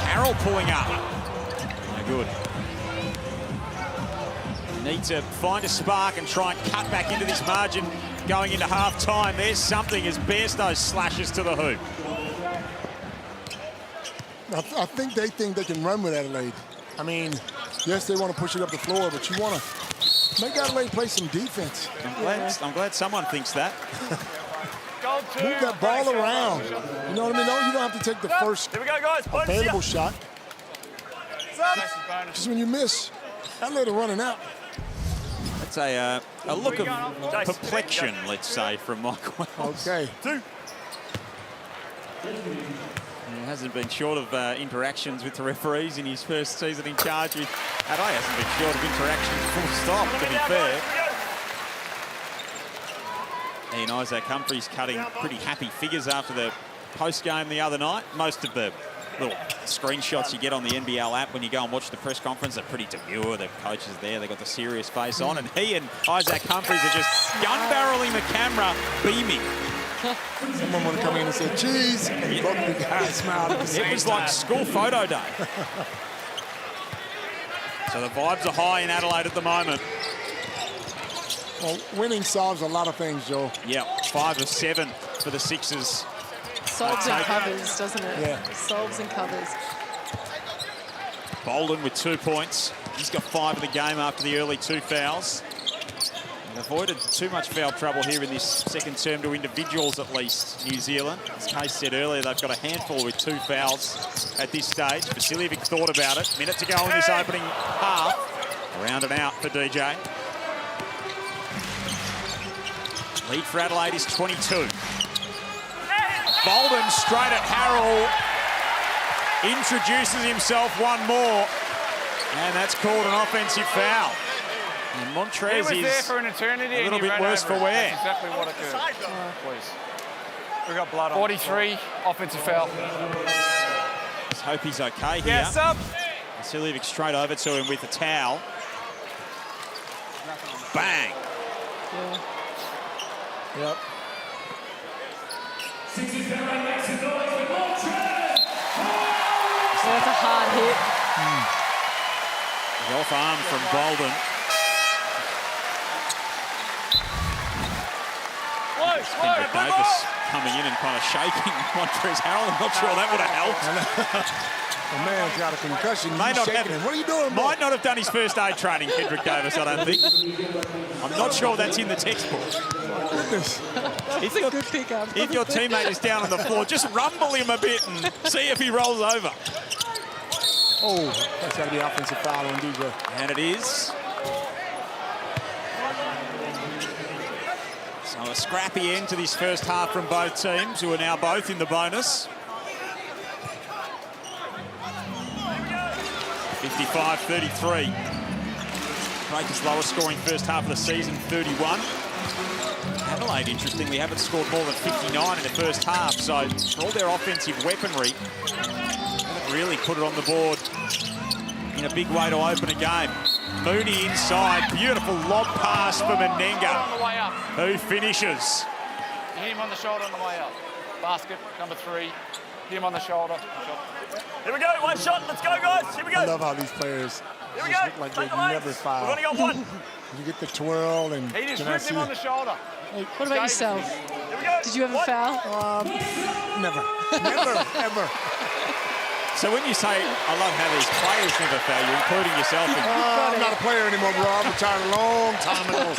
Speaker 1: Harrell pulling up. No good. Need to find a spark and try and cut back into this margin going into half-time. There's something as Bairstow slashes to the hoop.
Speaker 5: I think they can run with Adelaide. I mean, yes, they want to push it up the floor, but you want to make Adelaide play some defense.
Speaker 1: I'm glad someone thinks that.
Speaker 5: Move that ball around. You know what I mean? No, you don't have to take the first available shot. Because when you miss, Adelaide are running out.
Speaker 1: That's a look of perplexion, let's say, from Mike Wells.
Speaker 5: Okay.
Speaker 1: He hasn't been short of interactions with the referees in his first season in charge. Adelaide hasn't been short of interactions, full stop, to be fair. And Isaac Humphries cutting pretty happy figures after the post-game the other night. Most of the little screenshots you get on the NBL app when you go and watch the press conference are pretty demure. The coaches there, they've got the serious face on. And he and Isaac Humphries are just gun-barreling the camera, beaming.
Speaker 5: Someone would have come in and said, "Geez," and both the guys smiled at the same time.
Speaker 1: It was like school photo day. So the vibes are high in Adelaide at the moment.
Speaker 5: Well, winning solves a lot of things, Joe.
Speaker 1: Yeah, 5 of 7 for the Sixers.
Speaker 4: Solves and covers, doesn't it?
Speaker 5: Yeah.
Speaker 4: Solves and covers.
Speaker 1: Bolden with 2 points. He's got 5 in the game after the early 2 fouls. They've avoided too much foul trouble here in this second term to individuals, at least, New Zealand. As Case said earlier, they've got a handful with 2 fouls at this stage. Vasiljevic thought about it. Minute to go in this opening half. Around and out for DJ. Lead for Adelaide is 22. Bolden straight at Harrell. Introduces himself one more. And that's called an offensive foul. And Montrez
Speaker 7: he was
Speaker 1: is
Speaker 7: there for an eternity
Speaker 1: a little bit worse for wear.
Speaker 7: That's exactly what occurred. Please. We got blood on 43, offensive foul.
Speaker 1: Let's hope he's okay here.
Speaker 7: Yes, up.
Speaker 1: Vasiljevic straight over to him with a towel. Bang.
Speaker 4: Yeah.
Speaker 5: Yep.
Speaker 4: So that's a hard hit.
Speaker 1: Off arm from Bolden. Davis coming in and kind of shaking Montrez Harrell. I'm not sure that would have helped.
Speaker 5: The man's got a concussion.
Speaker 1: May not
Speaker 5: shaking
Speaker 1: have,
Speaker 5: him. What are you doing, boy?
Speaker 1: Might not have done his first aid training, Kendrick Davis, I don't think. I'm not sure that's in the textbook.
Speaker 5: Goodness.
Speaker 4: That's a good pickup.
Speaker 1: If your teammate is down on the floor, just rumble him a bit and see if he rolls over.
Speaker 5: Oh, that's got to be offensive foul on DJ.
Speaker 1: And it is. So a scrappy end to this first half from both teams, who are now both in the bonus. 55-33. Breakers' lowest scoring first half of the season, 31. Adelaide, interestingly, haven't scored more than 59 in the first half, so for all their offensive weaponry, haven't really put it on the board in a big way to open a game. Mooney inside, beautiful lob pass for Menenga,
Speaker 7: On the way up.
Speaker 1: who finishes.
Speaker 7: You hit him on the shoulder on the way up. Basket, number 3. Hit him on the shoulder.
Speaker 8: Here we go, one shot, let's go guys, here we go.
Speaker 5: I love how these players
Speaker 8: Here we
Speaker 5: just
Speaker 8: go.
Speaker 5: look like
Speaker 8: Take
Speaker 5: they
Speaker 8: the legs.
Speaker 5: never foul.
Speaker 8: We've only got one.
Speaker 5: You get the twirl and
Speaker 7: He just
Speaker 5: can I
Speaker 7: ripped
Speaker 5: see
Speaker 7: him on the shoulder.
Speaker 4: What about yourself?
Speaker 8: Here we go.
Speaker 4: Did you ever foul?
Speaker 5: never, never, ever.
Speaker 1: So when you say, I love how these players never foul, you're including yourself in
Speaker 5: I'm not a player anymore, bro. I retired a long time ago.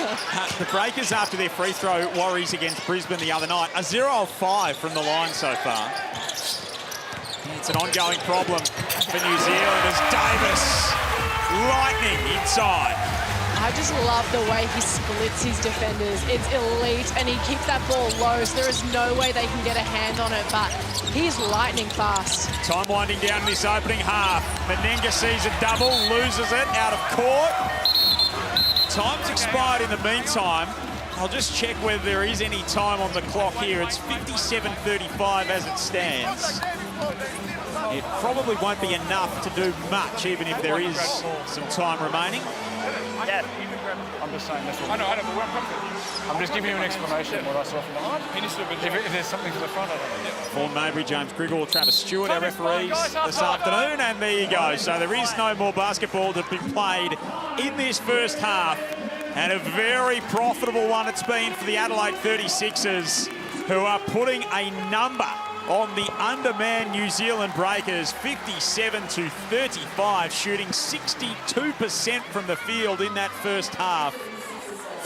Speaker 1: the Breakers after their free throw worries against Brisbane the other night. A 0 of 5 from the line so far. It's an ongoing problem for New Zealand as Davis lightning inside.
Speaker 4: I just love the way he splits his defenders. It's elite, and he keeps that ball low, so there is no way they can get a hand on it, but he's lightning fast.
Speaker 1: Time winding down this opening half. Menenga sees a double, loses it, out of court. Time's expired in the meantime. I'll just check whether there is any time on the clock here. It's 57:35 as it stands. It probably won't be enough to do much, even if there is some time remaining.
Speaker 8: Yeah.
Speaker 7: I'm just saying that's what... I know, but we're uncomfortable. I'm just giving you an explanation of what I saw from behind. If there's something to the front, I don't know.
Speaker 1: Vaughan Mabry, James Grigor, Travis Stewart, our referees this afternoon. And there you go. So there is no more basketball to be played in this first half. And a very profitable one it's been for the Adelaide 36ers, who are putting a number on the undermanned New Zealand Breakers, 57-35, shooting 62% from the field in that first half.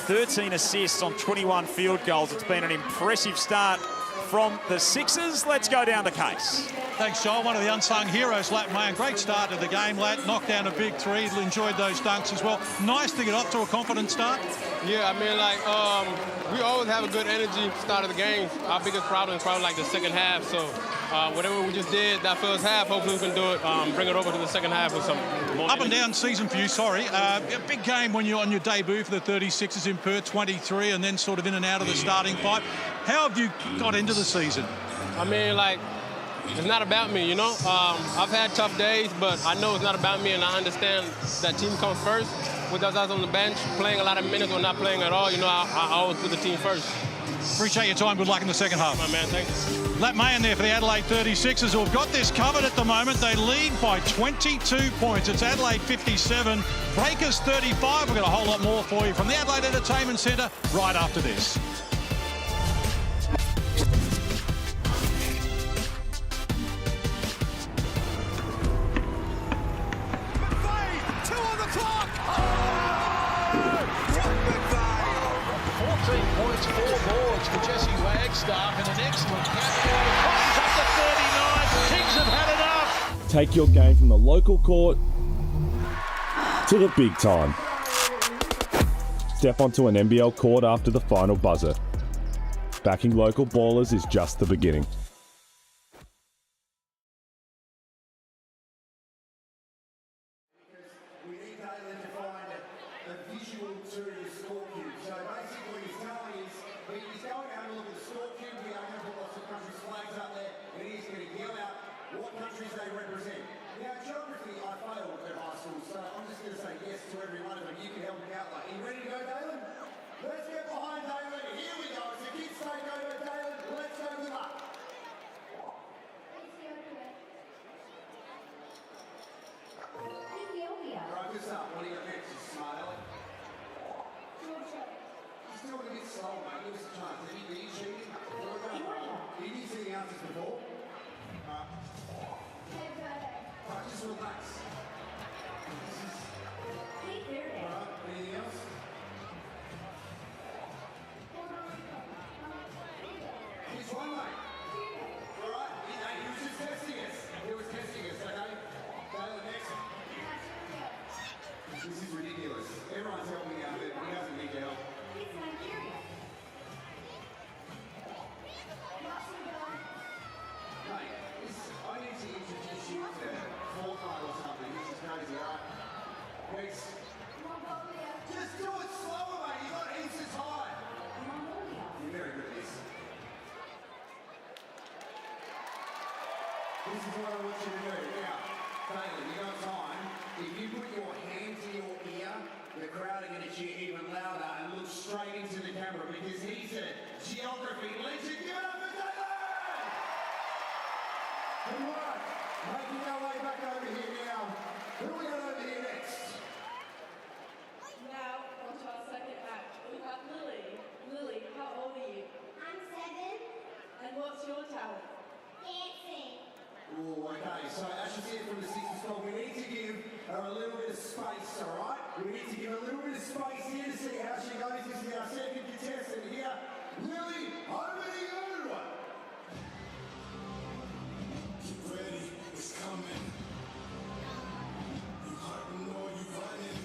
Speaker 1: 13 assists on 21 field goals. It's been an impressive start from the Sixers. Let's go down to Case.
Speaker 6: Thanks, Joel. One of the unsung heroes, Lat Mayan. Great start to the game, Lat. Knocked down a big three. Enjoyed those dunks as well. Nice to get off to a confident start.
Speaker 11: Yeah, I mean, like, we always have a good energy start of the game. Our biggest problem is probably like the second half. So whatever we just did that first half, hopefully we can do it, bring it over to the second half with some more
Speaker 6: Up and down season for you, sorry. A big game when you're on your debut for the 36ers in Perth, 23, and then sort of in and out of the starting five. How have you got into the season?
Speaker 11: I mean, like, it's not about me, you know? I've had tough days, but I know it's not about me, and I understand that team comes first. With us on the bench, playing a lot of minutes or not playing at all, you know, I always put the team first.
Speaker 6: Appreciate your time. Good luck in the second half.
Speaker 11: My man, thanks.
Speaker 6: Lat Mayan there for the Adelaide 36ers, who have got this covered at the moment. They lead by 22 points. It's Adelaide 57, Breakers 35. We've got a whole lot more for you from the Adelaide Entertainment Centre right after this.
Speaker 12: Take your game from the local court to the big time. Step onto an NBL court after the final buzzer. Backing local ballers is just the beginning.
Speaker 13: This is what I want you to do. Now, Taylor, you got time. If you put your hand to your ear, the crowd are going to cheer even louder and look straight into the camera because he's a geography legend. Give it up for Taylor! Good work. Making our way back over here now. Who are we got over here next?
Speaker 14: Now, on to our second act. We have Lily. Lily, how old are you?
Speaker 15: I'm 7.
Speaker 14: And what's your talent?
Speaker 15: Dancing.
Speaker 13: Oh, okay. So as you see it from the Sixers squad, we need to give her a little bit of space, all right? We need to give her a little bit of space here to see how she goes. This is our second contestant here. Lily, over to you. Get ready, it's coming. You hurting or you running?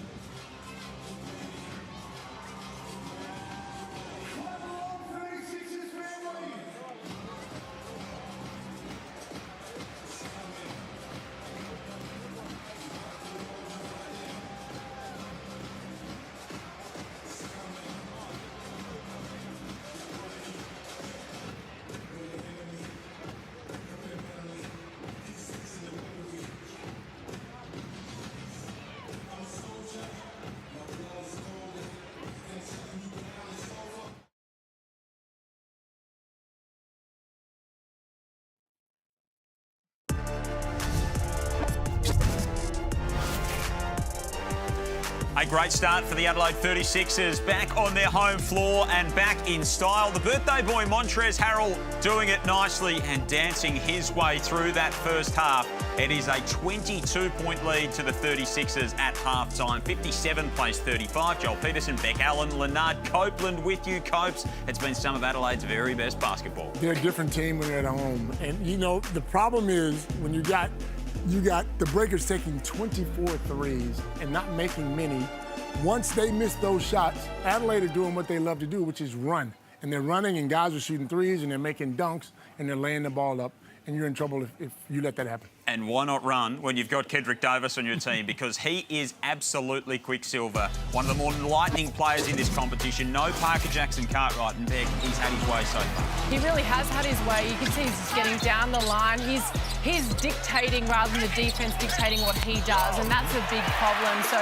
Speaker 13: Clap along, 36ers family.
Speaker 1: A great start for the Adelaide 36ers, back on their home floor and back in style. The birthday boy, Montrezl Harrell, doing it nicely and dancing his way through that first half. It is a 22-point lead to the 36ers at halftime. 57 plays 35. Joel Peterson, Beck Allen, Leonard Copeland with you, Copes. It's been some of Adelaide's very best basketball.
Speaker 5: They're a different team when they're at home. And, you know, the problem is when you got the Breakers taking 24 threes and not making many. Once they miss those shots, Adelaide are doing what they love to do, which is run. And they're running, and guys are shooting threes, and they're making dunks, and they're laying the ball up. And you're in trouble if you let that happen.
Speaker 1: And why not run when you've got Kedrick Davis on your team? Because he is absolutely Quicksilver. One of the more lightning players in this competition. No Parker Jackson, Cartwright and Beck. He's had his way so far.
Speaker 4: He really has had his way. You can see he's just getting down the line. He's dictating rather than the defence dictating what he does, and that's a big problem. So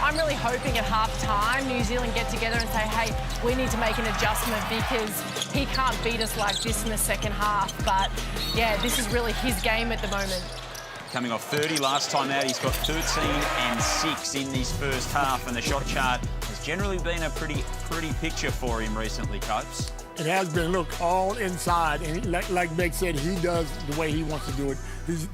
Speaker 4: I'm really hoping at half-time New Zealand get together and say, hey, we need to make an adjustment because he can't beat us like this in the second half. But, yeah, this is really his game at the moment.
Speaker 1: Coming off 30 last time out, he's got 13 and 6 in this first half, and the shot chart has generally been a pretty picture for him recently, Copes.
Speaker 5: It has been, look, all inside. And like Beck said, he does the way he wants to do it.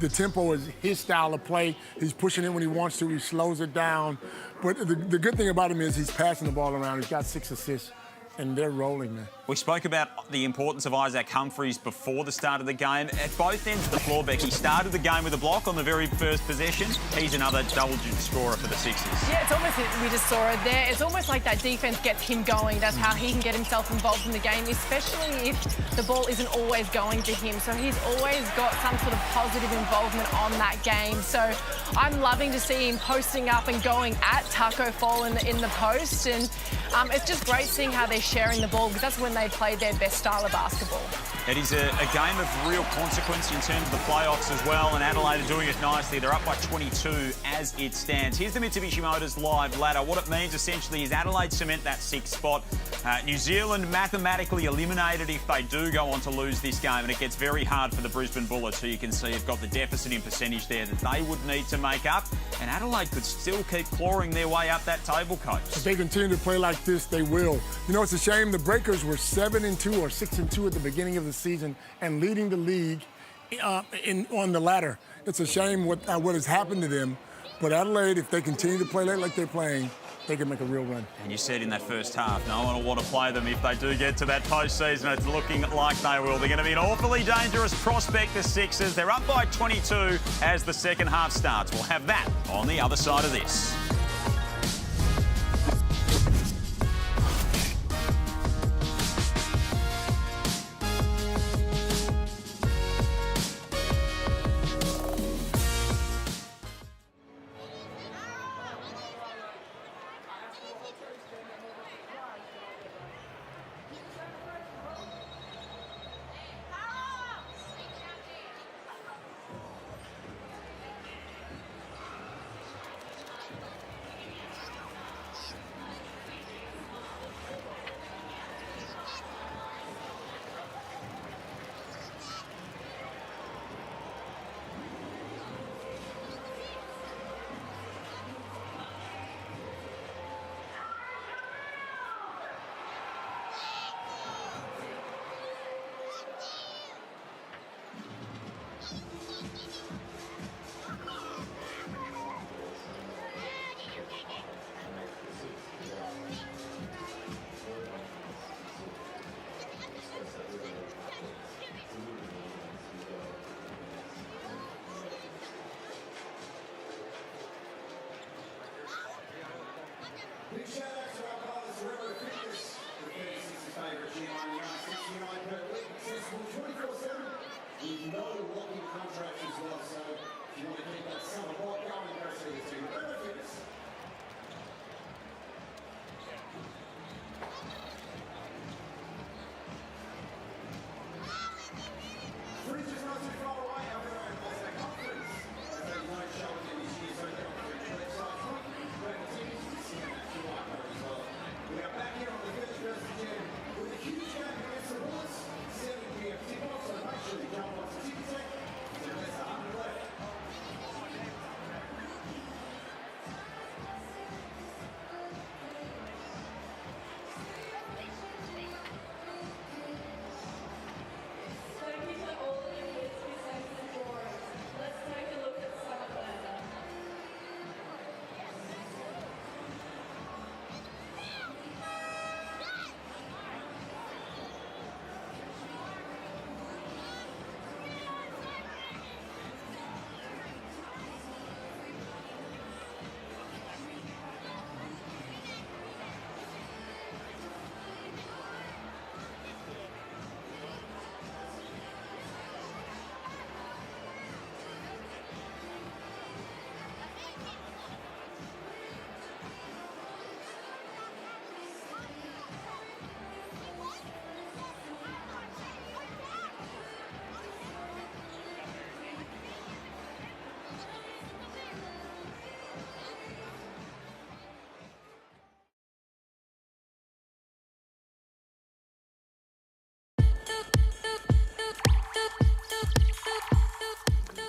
Speaker 5: The tempo is his style of play. He's pushing it when he wants to. He slows it down. But the good thing about him is he's passing the ball around. He's got 6 assists, and they're rolling, man.
Speaker 1: We spoke about the importance of Isaac Humphries before the start of the game. At both ends of the floor, Beck, he started the game with a block on the very first possession. He's another double-digit scorer for the Sixers.
Speaker 4: Yeah, it's almost, we just saw it there. It's almost like that defence gets him going. That's how he can get himself involved in the game, especially if the ball isn't always going to him. So he's always got some sort of positive involvement on that game. So I'm loving to see him posting up and going at Taco Fall in the post. And it's just great seeing how they're sharing the ball because that's when they play their best style of basketball.
Speaker 1: It is a game of real consequence in terms of the playoffs as well, and Adelaide are doing it nicely. They're up by 22 as it stands. Here's the Mitsubishi Motors live ladder. What it means essentially is Adelaide cement that 6th spot. New Zealand mathematically eliminated if they do go on to lose this game, and it gets very hard for the Brisbane Bullets, who you can see have got the deficit in percentage there that they would need to make up, and Adelaide could still keep clawing their way up that table, Coach.
Speaker 5: If they continue to play like this, they will. You know, it's a shame the Breakers were 7-2 or 6-2 at the beginning of the season and leading the league on the ladder. It's a shame what has happened to them, but Adelaide, if they continue to play like they're playing, they can make a real run.
Speaker 1: And you said in that first half, no one will want to play them if they do get to that postseason. It's looking like they will. They're going to be an awfully dangerous prospect, the Sixers. They're up by 22 as the second half starts. We'll have that on the other side of this.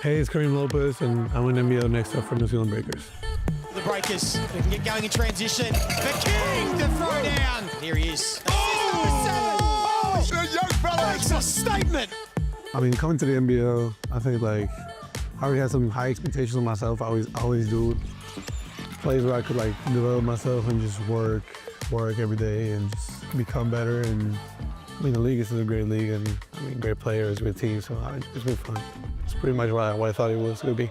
Speaker 16: Hey, it's Kareem Lopez, and I'm an NBL next up for New Zealand Breakers.
Speaker 2: The Breakers, they can get going in transition. For King to throw down. Here he is. Oh,
Speaker 5: the young fella
Speaker 2: makes a statement.
Speaker 16: I mean, coming to the NBL, I think I already had some high expectations of myself. I always do. Plays where I could develop myself and just work every day and just become better. And I mean, the league is a great league, and I mean, great players, great team. So it's been fun. It's pretty much what I thought it was going to be.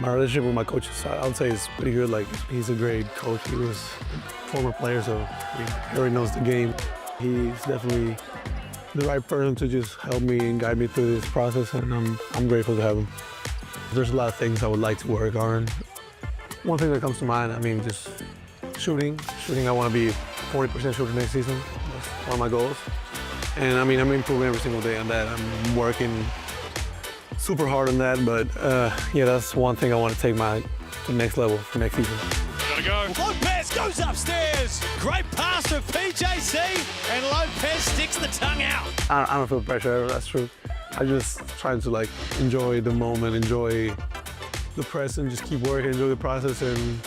Speaker 16: My relationship with my coach, I would say, is pretty good. He's a great coach. He was a former player, so he already knows the game. He's definitely the right person to just help me and guide me through this process, and I'm grateful to have him. There's a lot of things I would like to work on. One thing that comes to mind, I mean, just shooting. I want to be 40% shooter next season. That's one of my goals. And I mean, I'm improving every single day on that. I'm working super hard on that, but yeah, that's one thing I want to take to the next level for next season.
Speaker 6: Gotta go.
Speaker 2: Lopez goes upstairs. Great pass from PJC, and Lopez sticks the tongue out.
Speaker 16: I don't feel pressure, that's true. I just try to enjoy the moment, enjoy the press, and just keep working, enjoy the process. And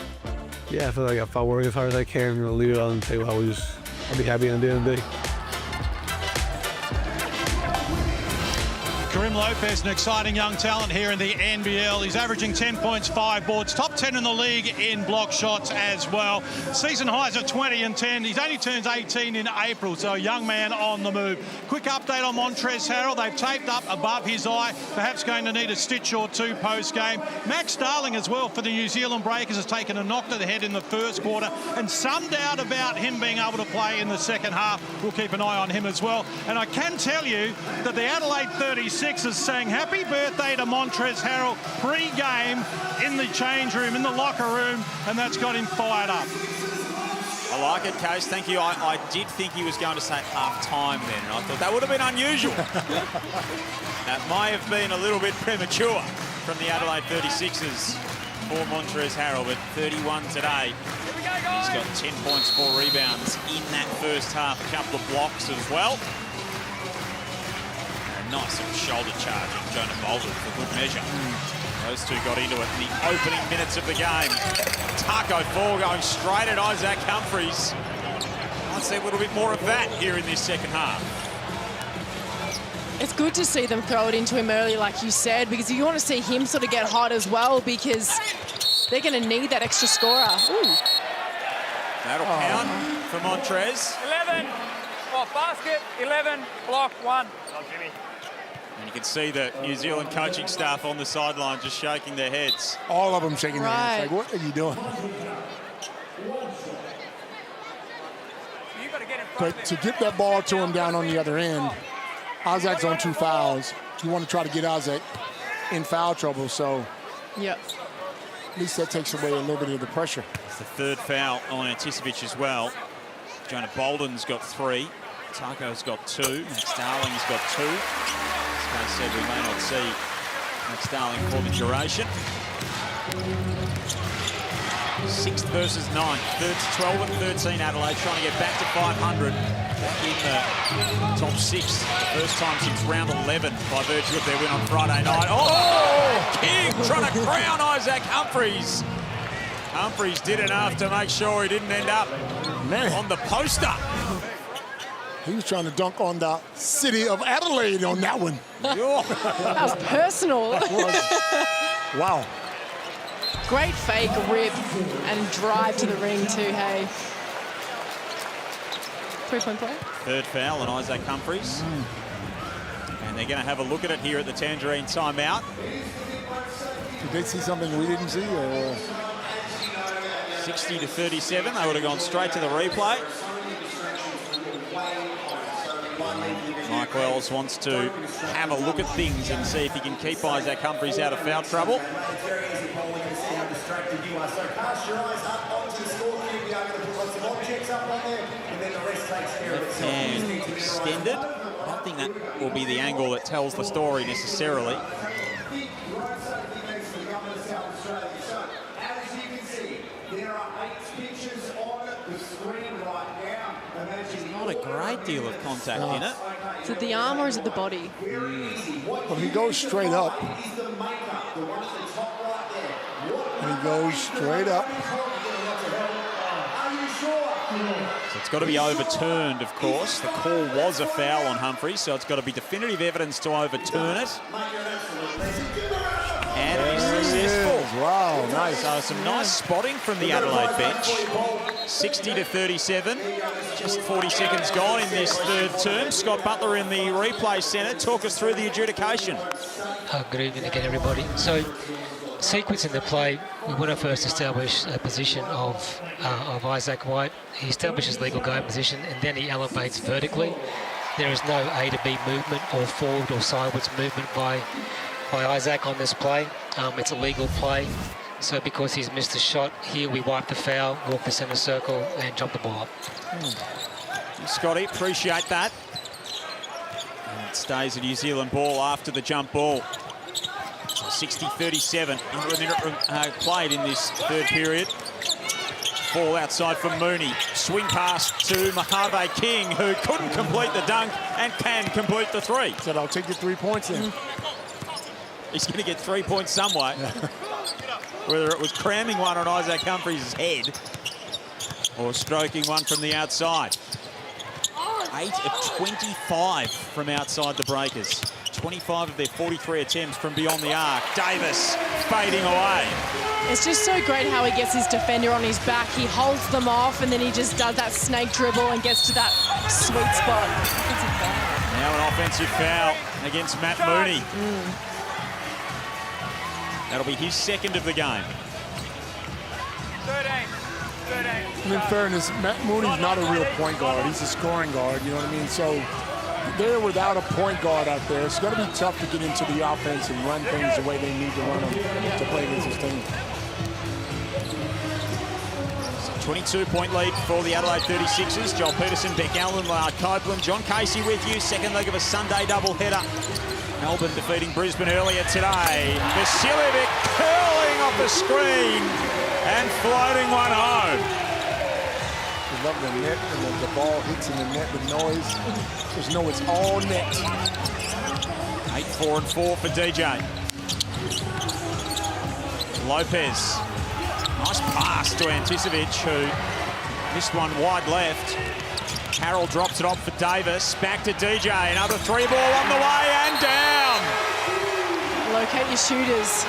Speaker 16: yeah, I feel like if I work as hard as I can, leave it on the table, I'll be happy at the end of the day.
Speaker 6: Kareem Lopez, an exciting young talent here in the NBL. He's averaging 10 points, 5 boards, top 10 in the league in block shots as well. Season highs of 20 and 10. He's only turns 18 in April, so a young man on the move. Quick update on Montrezl Harrell. They've taped up above his eye, perhaps going to need a stitch or two post-game. Max Starling as well for the New Zealand Breakers has taken a knock to the head in the first quarter, and some doubt about him being able to play in the second half. We'll keep an eye on him as well. And I can tell you that the Adelaide 36 is saying happy birthday to Montrezl Harrell pre-game in the change room, in the locker room, and that's got him fired up.
Speaker 1: I like it, Case. Thank you. I did think he was going to say half-time then, and I thought that would have been unusual. That might have been a little bit premature from the Adelaide 36ers for Montrezl Harrell, but 31 today. He's got 10 points, 4 rebounds in that first half, a couple of blocks as well. Nice little shoulder charging Jonah Bolden for good measure. Those two got into it in the opening minutes of the game. Taco 4 going straight at Isaac Humphries. Might see a little bit more of that here in this second half.
Speaker 4: It's good to see them throw it into him early, like you said, because you want to see him sort of get hot as well, because they're going to need that extra scorer. Ooh.
Speaker 1: That'll count for Montrez.
Speaker 7: 11, basket, 11, block, 1.
Speaker 8: Oh, Jimmy.
Speaker 1: And you can see the New Zealand coaching staff on the sideline just shaking their heads.
Speaker 5: All of them shaking their heads. Like, what are you doing? But to get that ball to him down on the other end, Isaac's on 2 fouls. You want to try to get Isaac in foul trouble, so
Speaker 4: yep.
Speaker 5: At least that takes away a little bit of the pressure.
Speaker 1: It's the third foul on Anticevich as well. Jonah Bolden's got 3. Taco's got 2. Max Starling's got 2. As I said, we may not see Max Starling for the duration. 6th versus 9th. 12 and 13 Adelaide trying to get back to 500. Back in the top 6. The first time since round 11 by virtue of their win on Friday night. Oh! King trying to crown Isaac Humphries. Humphries did enough to make sure he didn't end up on the poster.
Speaker 5: He was trying to dunk on the city of Adelaide on that one.
Speaker 4: That was personal.
Speaker 5: That was. Wow.
Speaker 4: Great fake, rip, and drive to the ring too, hey. 3-point play.
Speaker 1: Third foul on Isaac Humphries. And they're going to have a look at it here at the Tangerine timeout.
Speaker 5: Did they see something we didn't see? Or?
Speaker 1: 60 to 37. They would have gone straight to the replay. Mike Wells wants to have a look at things and see if he can keep Isaac Humphries out of foul trouble. And extended. I don't think that will be the angle that tells the story necessarily. Not a great deal of contact in it.
Speaker 4: Is it the arm or is it the body?
Speaker 5: Well, he goes straight up. And he goes straight up.
Speaker 1: So it's got to be overturned, of course. The call was a foul on Humphries, so it's got to be definitive evidence to overturn it. And he's successful.
Speaker 5: Wow, nice.
Speaker 1: So some nice spotting from the Adelaide bench. 60-37. Just 40 seconds gone in this third term. Scott Butler in the replay centre. Talk us through the adjudication.
Speaker 9: Good evening again, everybody. So, sequence in the play, we want to first establish a position of Isaac White. He establishes legal guard position and then he elevates vertically. There is no A to B movement or forward or sideways movement by Isaac on this play. It's a legal play. So because he's missed a shot, here we wipe the foul, walk the centre circle and jump the ball up.
Speaker 1: Scotty, appreciate that. And it stays a New Zealand ball after the jump ball. 60-37, under a minute played in this third period. Ball outside for Mooney. Swing pass to Mojave King, who couldn't complete the dunk and can complete the three.
Speaker 5: Said, I'll take the 3 points in.
Speaker 1: He's going to get 3 points some way. Whether it was cramming one on Isaac Humphries' head or stroking one from the outside. 8 of 25 from outside the breakers. 25 of their 43 attempts from beyond the arc. Davis fading away.
Speaker 4: It's just so great how he gets his defender on his back. He holds them off and then he just does that snake dribble and gets to that sweet spot.
Speaker 1: Now an offensive foul against Matt Mooney. That'll be his second of the game.
Speaker 5: 13. And in fairness, Matt Mooney's not a real point guard. He's a scoring guard, you know what I mean? So they're without a point guard out there. It's going to be tough to get into the offense and run things the way they need to run them to play against this team.
Speaker 1: 22-point lead for the Adelaide 36ers. Joel Peterson, Beck Allen, Lard Copeland, John Casey with you. Second leg of a Sunday doubleheader. Melbourne defeating Brisbane earlier today. Vasiljevic curling off the screen and floating one home.
Speaker 5: I love the net and the ball hits in the net, the noise. Just know it's all net.
Speaker 1: 8-4-4 for DJ. Lopez. Nice pass to Anticevic, who missed one wide left. Harrell drops it off for Davis. Back to DJ. Another three ball on the way and down.
Speaker 4: Locate your shooters.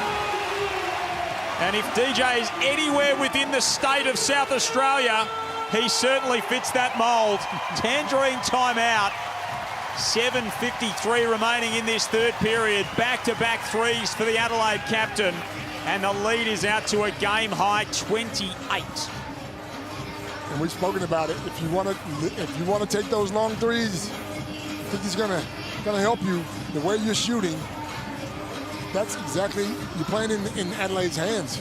Speaker 1: And if DJ is anywhere within the state of South Australia, he certainly fits that mould. Tangerine timeout. 7:53 remaining in this third period. Back-to-back threes for the Adelaide captain. And the lead is out to a game-high 28.
Speaker 5: And we've spoken about it. If you want to take those long threes, I think he's gonna help you. The way you're shooting, that's exactly, you're playing in Adelaide's hands.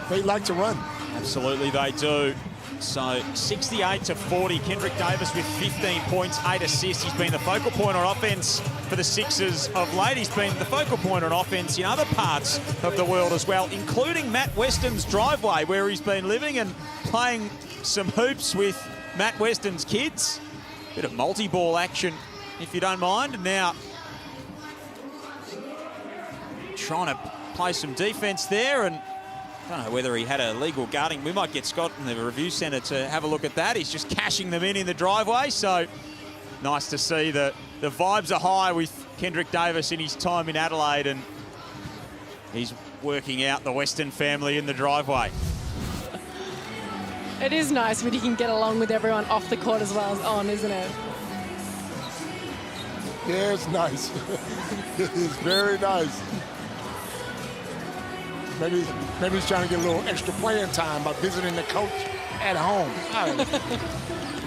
Speaker 5: They like to run.
Speaker 1: Absolutely, they do. So 68-40. Kendrick Davis with 15 points, 8 assists. He's been the focal point on offense for the Sixers of late. He's been the focal point on offense in other parts of the world as well, including Matt Weston's driveway, where he's been living and playing some hoops with Matt Weston's kids. Bit of multi-ball action, if you don't mind. And now trying to play some defense there, and I don't know whether he had a legal guarding. We might get Scott in the review centre to have a look at that. He's just cashing them in the driveway. So nice to see that the vibes are high with Kendrick Davis in his time in Adelaide, and he's working out the Weston family in the driveway.
Speaker 4: It is nice when you can get along with everyone off the court as well as on, isn't it?
Speaker 5: Yeah, it's nice. It is very nice. Maybe he's trying to get a little extra playing time by visiting the coach at home. I don't know.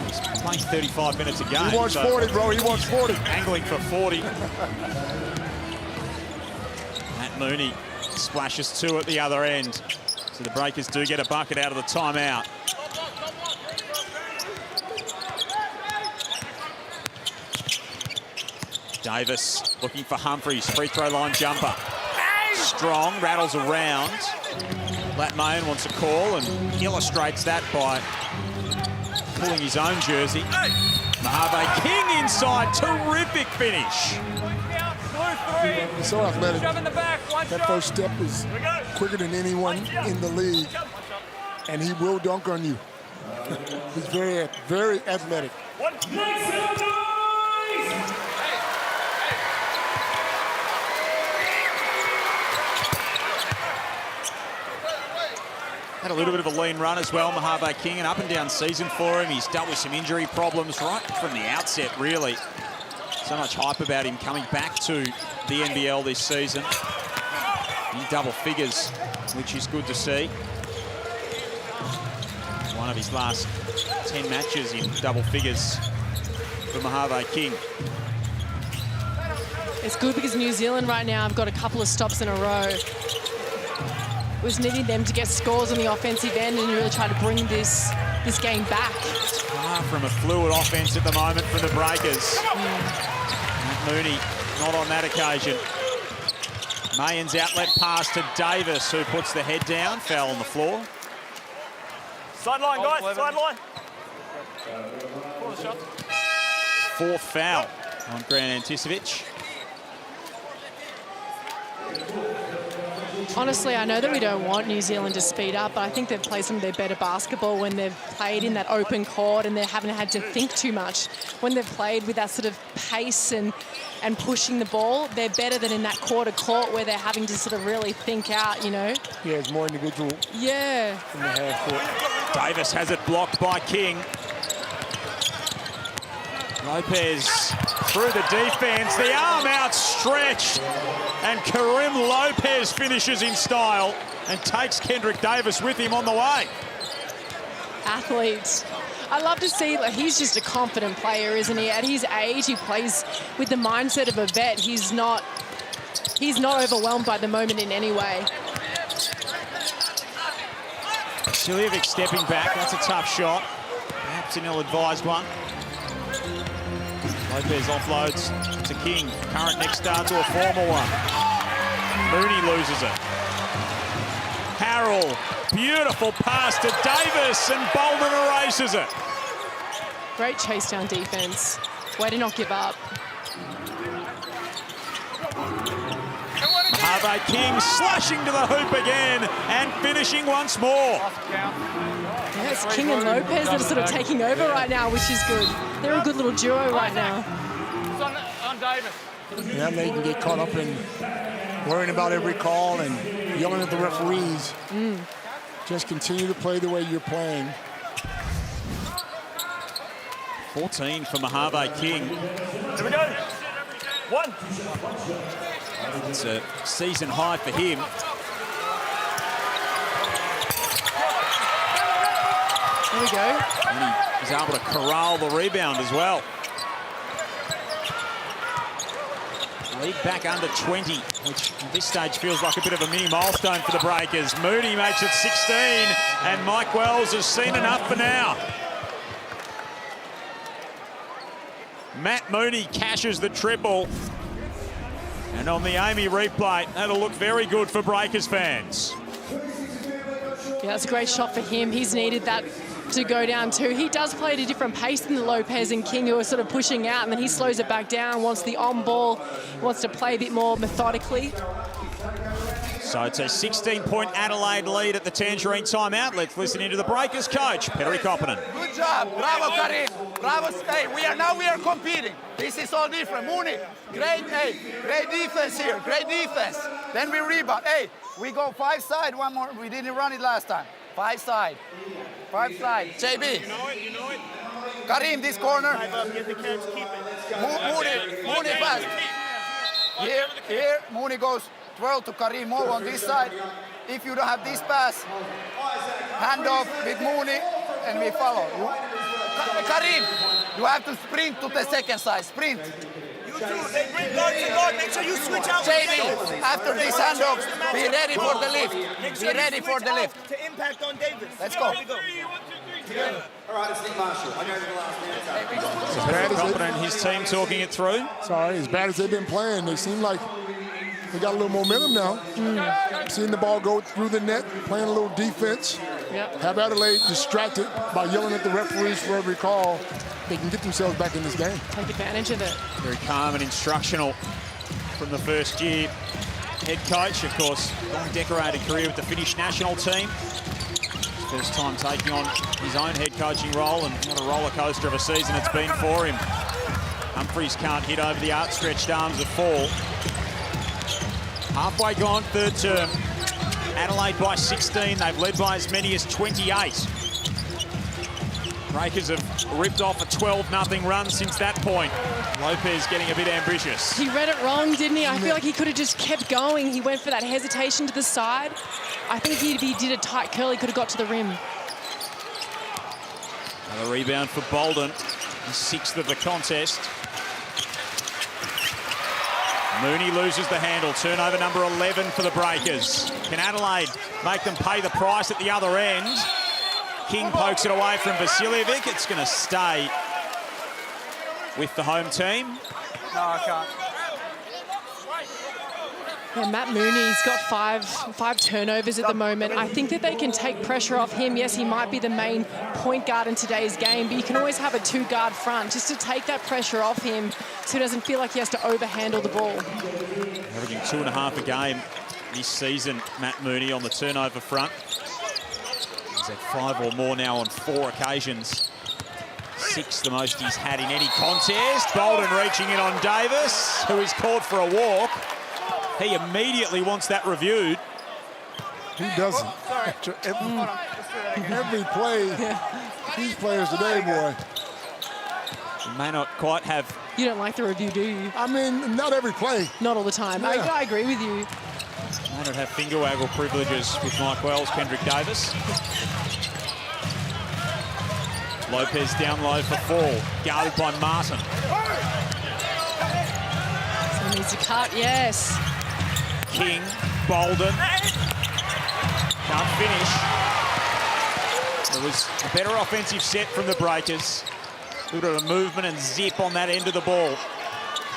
Speaker 1: He's playing 35 minutes a game.
Speaker 5: He wants 40, bro. He wants 40.
Speaker 1: Angling for 40. Matt Mooney splashes 2 at the other end. So the Breakers do get a bucket out of the timeout. Davis looking for Humphries. Free throw line jumper. Strong, rattles around. Latmayan wants a call and illustrates that by pulling his own jersey. Mojave King inside, terrific finish.
Speaker 5: He's so athletic. That first step is quicker than anyone in the league, and he will dunk on you. He's very, very athletic.
Speaker 1: Had a little bit of a lean run as well, Mojave King, an up and down season for him. He's dealt with some injury problems right from the outset, really. So much hype about him coming back to the NBL this season. In double figures, which is good to see. One of his last 10 matches in double figures for Mojave King.
Speaker 4: It's good because New Zealand right now have got a couple of stops in a row. It was needing them to get scores on the offensive end and really try to bring this game back.
Speaker 1: Far from a fluid offense at the moment from the Breakers. Matt Mooney not on that occasion. Mayen's outlet pass to Davis, who puts the head down, foul on the floor.
Speaker 8: Sideline, guys, sideline.
Speaker 1: Fourth foul on Grant Anticevic.
Speaker 4: Honestly, I know that we don't want New Zealand to speed up, but I think they've played some of their better basketball when they've played in that open court and they haven't had to think too much. When they've played with that sort of pace and pushing the ball, they're better than in that quarter court where they're having to sort of really think out, you know?
Speaker 5: Yeah, it's more individual.
Speaker 4: Yeah.
Speaker 5: In the half court.
Speaker 1: Davis has it blocked by King. Lopez through the defense, the arm outstretched, and Karim Lopez finishes in style and takes Kendrick Davis with him on the way.
Speaker 4: Athletes. I love to see, like, he's just a confident player, isn't he? At his age, he plays with the mindset of a vet. He's not overwhelmed by the moment in any way.
Speaker 1: Siljevic stepping back, that's a tough shot. Perhaps an ill-advised one. Lopez offloads to King. Current next start to a former one. Mooney loses it. Harrell, beautiful pass to Davis, and Bolden erases it.
Speaker 4: Great chase down defense. Way to not give up.
Speaker 1: Mojave King slashing to the hoop again and finishing once more.
Speaker 4: Yeah, it's King and Lopez that are sort of taking over right now, which is good. They're a good little duo right now.
Speaker 7: It's on Davis.
Speaker 5: Yeah, they can get caught up in worrying about every call and yelling at the referees. Just continue to play the way you're playing.
Speaker 1: 14 for Mojave King.
Speaker 8: Here we go. One.
Speaker 1: It's a season high for him.
Speaker 4: There we go.
Speaker 1: And he's able to corral the rebound as well. Lead back under 20, which at this stage feels like a bit of a mini milestone for the Breakers. Mooney makes it 16, and Mike Wells has seen enough for now. Matt Mooney cashes the triple. And on the Amy replay, that'll look very good for Breakers fans.
Speaker 4: Yeah, that's a great shot for him. He's needed that to go down too. He does play at a different pace than the Lopez and King, who are sort of pushing out, and then he slows it back down, wants the on-ball, wants to play a bit more methodically.
Speaker 1: So it's a 16-point Adelaide lead at the Tangerine timeout. Let's listen into the Breakers coach, Petteri Koppinen.
Speaker 17: Good job. Bravo, Karim. Bravo. Hey, we are competing. This is all different. Mooney, great defense here. Great defense. Then we rebound. Hey, we go 5 side, one more. We didn't run it last time. 5 side. 5 side. JB.
Speaker 8: You know it.
Speaker 17: Karim, this corner.
Speaker 8: Get the catch, keep it.
Speaker 17: Mooney pass. Here, Mooney goes 12 to Karim, more on this side. If you don't have this pass, hand off with Mooney, and we follow. Karim, you have to sprint to the second side. Sprint.
Speaker 8: You too. They bring guard to guard. Make sure you switch out.
Speaker 17: JB, after this handoff, be ready for the lift. Be ready for the lift.
Speaker 8: To impact on Davis.
Speaker 17: Let's go.
Speaker 13: All right, it's Nick Marshall. I know the last man.
Speaker 1: Petteri Koppinen and his team talking it through.
Speaker 5: Sorry, as bad as they've been playing, they seem like they got a little momentum now. Seeing the ball go through the net, playing a little defense. Have Adelaide distracted by yelling at the referees for every call. They can get themselves back in this game.
Speaker 4: Take advantage of it.
Speaker 1: Very calm and instructional from the first year head coach. Of course, long decorated career with the Finnish national team. First time taking on his own head coaching role, and what a roller coaster of a season it's been for him. Humphries can't hit over the outstretched arms of Fall. Halfway gone, third term. Adelaide by 16. They've led by as many as 28. Breakers have ripped off a 12-0 run since that point. Lopez getting a bit ambitious.
Speaker 4: He read it wrong, didn't he? I feel like he could have just kept going. He went for that hesitation to the side. I think if he did a tight curl, he could have got to the rim.
Speaker 1: Another rebound for Bolden, the 6th of the contest. Mooney loses the handle. Turnover number 11 for the Breakers. Can Adelaide make them pay the price at the other end? King pokes it away from Vasiljevic. It's going to stay with the home team.
Speaker 17: No, I can't.
Speaker 4: Yeah, Matt Mooney's got five turnovers at the moment. I think that they can take pressure off him. Yes, he might be the main point guard in today's game, but you can always have a 2-guard front just to take that pressure off him so he doesn't feel like he has to overhandle the ball.
Speaker 1: Averaging 2.5 a game this season, Matt Mooney on the turnover front. He's had 5 or more now on 4 occasions. 6 the most he's had in any contest. Bolden reaching in on Davis, who is called for a walk. He immediately wants that reviewed.
Speaker 5: He doesn't. Every play, these players today, boy.
Speaker 1: He may not quite have...
Speaker 4: You don't like the review, do you?
Speaker 5: I mean, not every play.
Speaker 4: Not all the time.
Speaker 5: Yeah.
Speaker 4: I agree with you.
Speaker 1: May not have finger waggle privileges with Mike Wells, Kendrick Davis. Lopez down low for Fall, guarded by Martin.
Speaker 4: So he needs to cut, yes.
Speaker 1: King, Bolden. Can't finish. There was a better offensive set from the Breakers. Good at a movement and zip on that end of the ball.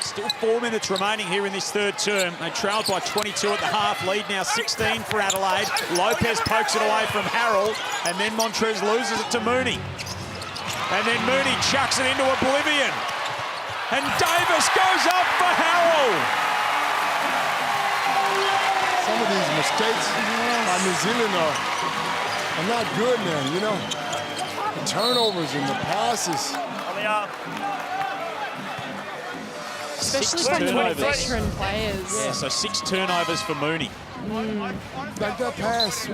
Speaker 1: Still 4 minutes remaining here in this third term. They trailed by 22 at the half. Lead now 16 for Adelaide. Lopez pokes it away from Harrell, and then Montrez loses it to Mooney. And then Mooney chucks it into oblivion. And Davis goes up for Harrell.
Speaker 5: Some of these mistakes by New Zealand are not good, man, you know. The turnovers and the passes.
Speaker 4: Especially from the veteran players.
Speaker 1: Yeah, so 6 turnovers for Mooney.
Speaker 5: Like that pass.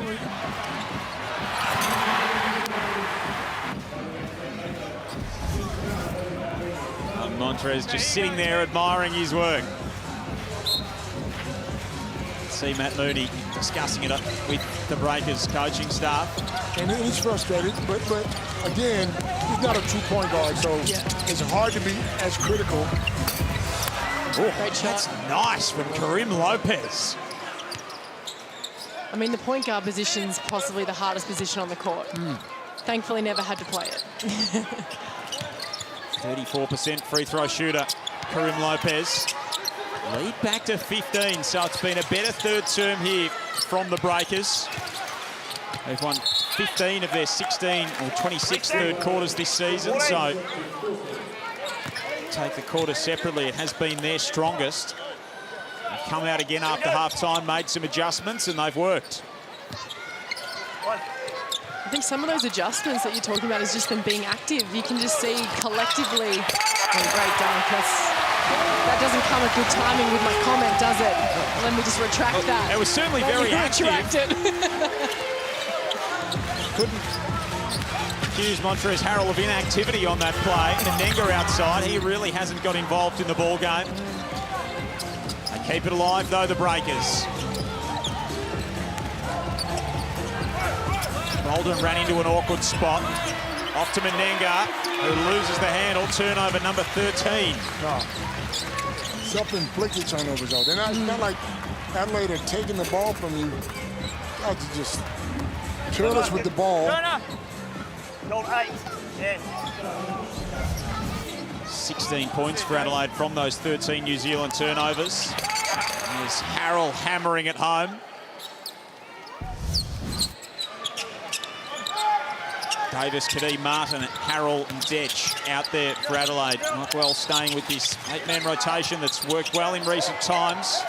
Speaker 1: Montrez just sitting there admiring his work. See Matt Mooney discussing it with the Breakers coaching staff.
Speaker 5: And he's frustrated, but again, he's not a two-point guard, so it's hard to be as critical.
Speaker 1: Oh, great shot. That's nice from Karim Lopez.
Speaker 4: I mean, the point guard position's possibly the hardest position on the court. Thankfully, never had to play it.
Speaker 1: 34% free throw shooter, Karim Lopez. Lead back to 15, so it's been a better third term here from the Breakers. They've won 15 of their 16 or 26 third quarters this season, so take the quarter separately. It has been their strongest. They've come out again after half-time, made some adjustments, and they've worked.
Speaker 4: I think some of those adjustments that you're talking about is just them being active. You can just see collectively, great dunk. That doesn't come at good timing with my comment, does it? Let me just retract that.
Speaker 1: It was certainly very active. Couldn't accuse Montrez Harrell of inactivity on that play. Nenga outside, he really hasn't got involved in the ball game. They keep it alive though, the Breakers. Bolden ran into an awkward spot. Off to Nenga, who loses the handle. Turnover number 13.
Speaker 5: Self-inflicted turnovers, though. They're not like Adelaide are taking the ball from you. Guys are just careless with the ball.
Speaker 8: Gold 8. Yeah.
Speaker 1: 16 points for Adelaide from those 13 New Zealand turnovers. There's Harrell hammering it home. Davis, Kadee, Martin, Harrell and Detch out there for Adelaide. Well staying with this 8-man rotation that's worked well in recent times.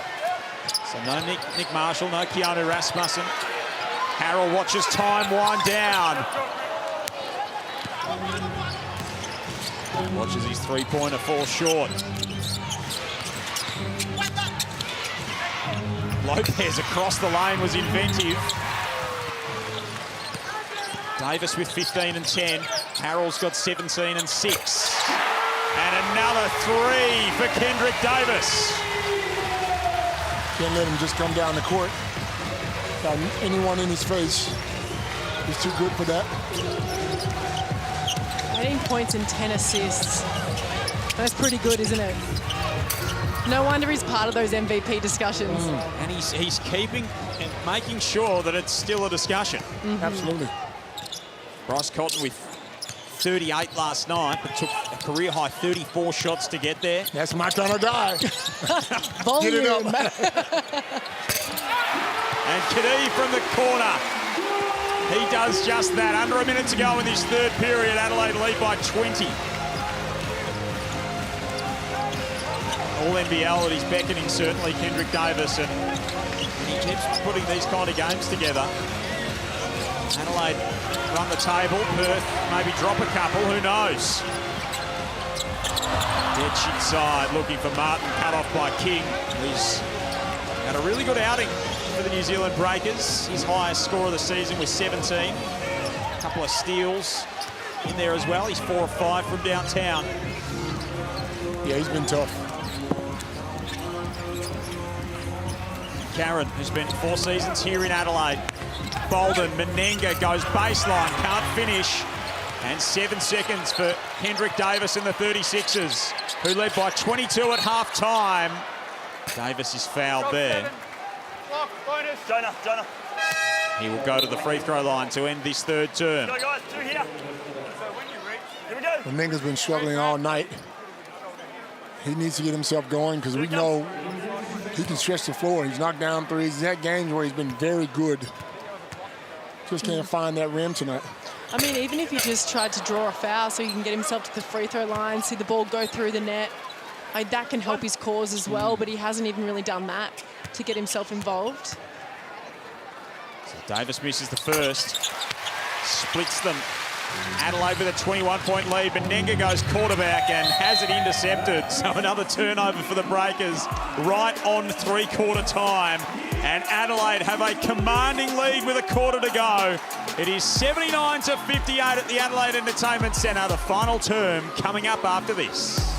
Speaker 1: So no Nick Marshall, no Keanu Rasmussen. Harrell watches time wind down. Watches his three-pointer fall short. Lopez across the lane was inventive. Davis with 15 and 10. Harrell's got 17 and 6. And another three for Kendrick Davis.
Speaker 5: Can't let him just come down the court without anyone in his face. He's too good for that.
Speaker 4: 18 points and 10 assists. That's pretty good, isn't it? No wonder he's part of those MVP discussions.
Speaker 1: And he's keeping and making sure that it's still a discussion.
Speaker 5: Absolutely.
Speaker 1: Bryce Cotton with 38 last night, but took a career-high 34 shots to get there.
Speaker 5: That's my kind of guy.
Speaker 4: Volume.
Speaker 5: Get it up.
Speaker 1: And Kadee from the corner. He does just that. Under a minute to go in this third period. Adelaide lead by 20. All NBL that he's beckoning, certainly, Kendrick Davis, and he keeps putting these kind of games together. Adelaide run the table. Perth maybe drop a couple, who knows? Detch inside, looking for Martin, cut off by King. He's had a really good outing for the New Zealand Breakers. His highest score of the season was 17. A couple of steals in there as well. He's 4 or 5 from downtown.
Speaker 5: Yeah, he's been tough.
Speaker 1: Karen, who's been 4 seasons here in Adelaide. Bolden, Menenga goes baseline, can't finish. And 7 seconds for Kendrick Davis and the 36ers, who led by 22 at half-time. Davis is fouled there.
Speaker 8: Jonah.
Speaker 1: He will go to the free throw line to end this third term.
Speaker 8: Go, guys, 2 here. Here we go.
Speaker 5: Menenga's been struggling all night. He needs to get himself going because we know he can stretch the floor. He's knocked down threes. He's had games where he's been very good. Just can't find that rim tonight.
Speaker 4: I mean, even if he just tried to draw a foul so he can get himself to the free throw line, see the ball go through the net, that can help his cause as well, but he hasn't even really done that to get himself involved.
Speaker 1: So Davis misses the first, splits them. Adelaide with a 21-point lead. Menenga goes quarterback and has it intercepted. So another turnover for the Breakers right on three-quarter time. And Adelaide have a commanding lead with a quarter to go. It is 79-58 at the Adelaide Entertainment Centre. The final term coming up after this.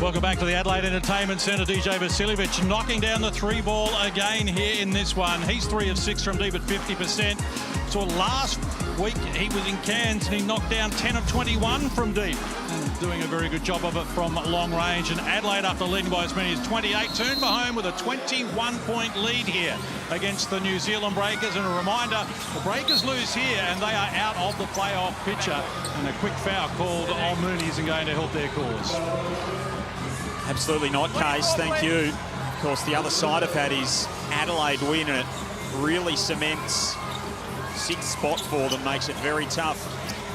Speaker 6: Welcome back to the Adelaide Entertainment Centre. DJ Vasiljevic knocking down the 3-ball again here in this one. He's 3 of 6 from deep at 50%. So last week he was in Cairns and he knocked down 10 of 21 from deep. And doing a very good job of it from long range. And Adelaide, after leading by as many as 28, turned for home with a 21-point lead here against the New Zealand Breakers. And a reminder, the Breakers lose here and they are out of the playoff picture. And a quick foul called on Mooney isn't going to help their cause.
Speaker 1: Absolutely not, Case. Thank you. Of course, the other side of that is Adelaide win, and it really cements 6th spot for them, makes it very tough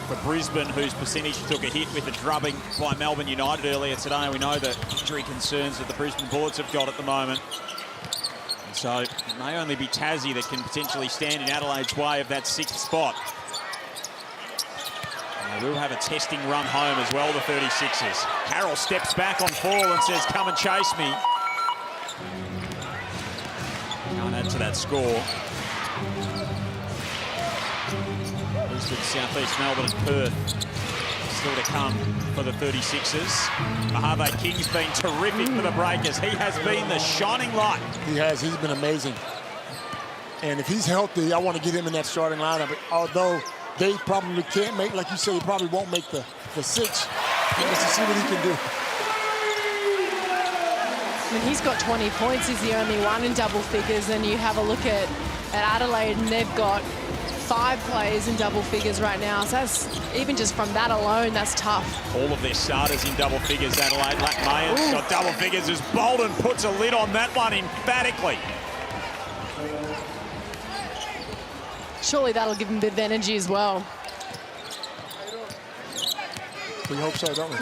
Speaker 1: for Brisbane, whose percentage took a hit with a drubbing by Melbourne United earlier today. We know the injury concerns that the Brisbane Bullets have got at the moment. And so it may only be Tassie that can potentially stand in Adelaide's way of that 6th spot. They will have a testing run home as well, the 36ers. Harrell steps back on fall and says, come and chase me. Can't add to that score. Brisbane, South East Melbourne and Perth still to come for the 36ers. Mojave King's been terrific for the Breakers. He has been the shining light.
Speaker 5: He has. He's been amazing. And if he's healthy, I want to get him in that starting lineup. Although they probably can't make, like you said, he probably won't make the 6. Let's see what he can do.
Speaker 4: I mean, he's got 20 points. He's the only one in double figures. And you have a look at Adelaide, and they've got 5 players in double figures right now. So that's, even just from that alone, that's tough.
Speaker 1: All of their starters in double figures, Adelaide. Lackmayer's got double figures as Bolden puts a lid on that one emphatically.
Speaker 4: Surely that'll give him a bit of energy as well.
Speaker 5: We hope so, don't we?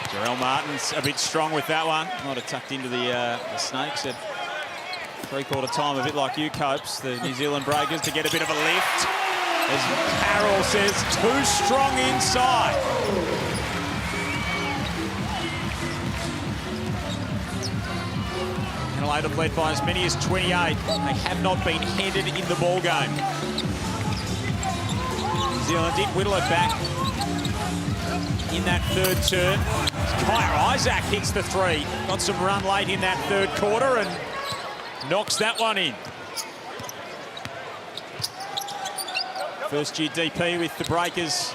Speaker 1: Jarrell Martin's a bit strong with that one. Might have tucked into the Snakes at 3/4 time, a bit like you, Copes, the New Zealand Breakers, to get a bit of a lift. As Harrell says, too strong inside. Adelaide have led by as many as 28. They have not been headed in the ball game. New Zealand did whittle it back in that 3rd turn. Kyer Isaac hits the 3. Got some run late in that 3rd quarter and knocks that one in. First-year DP with the Breakers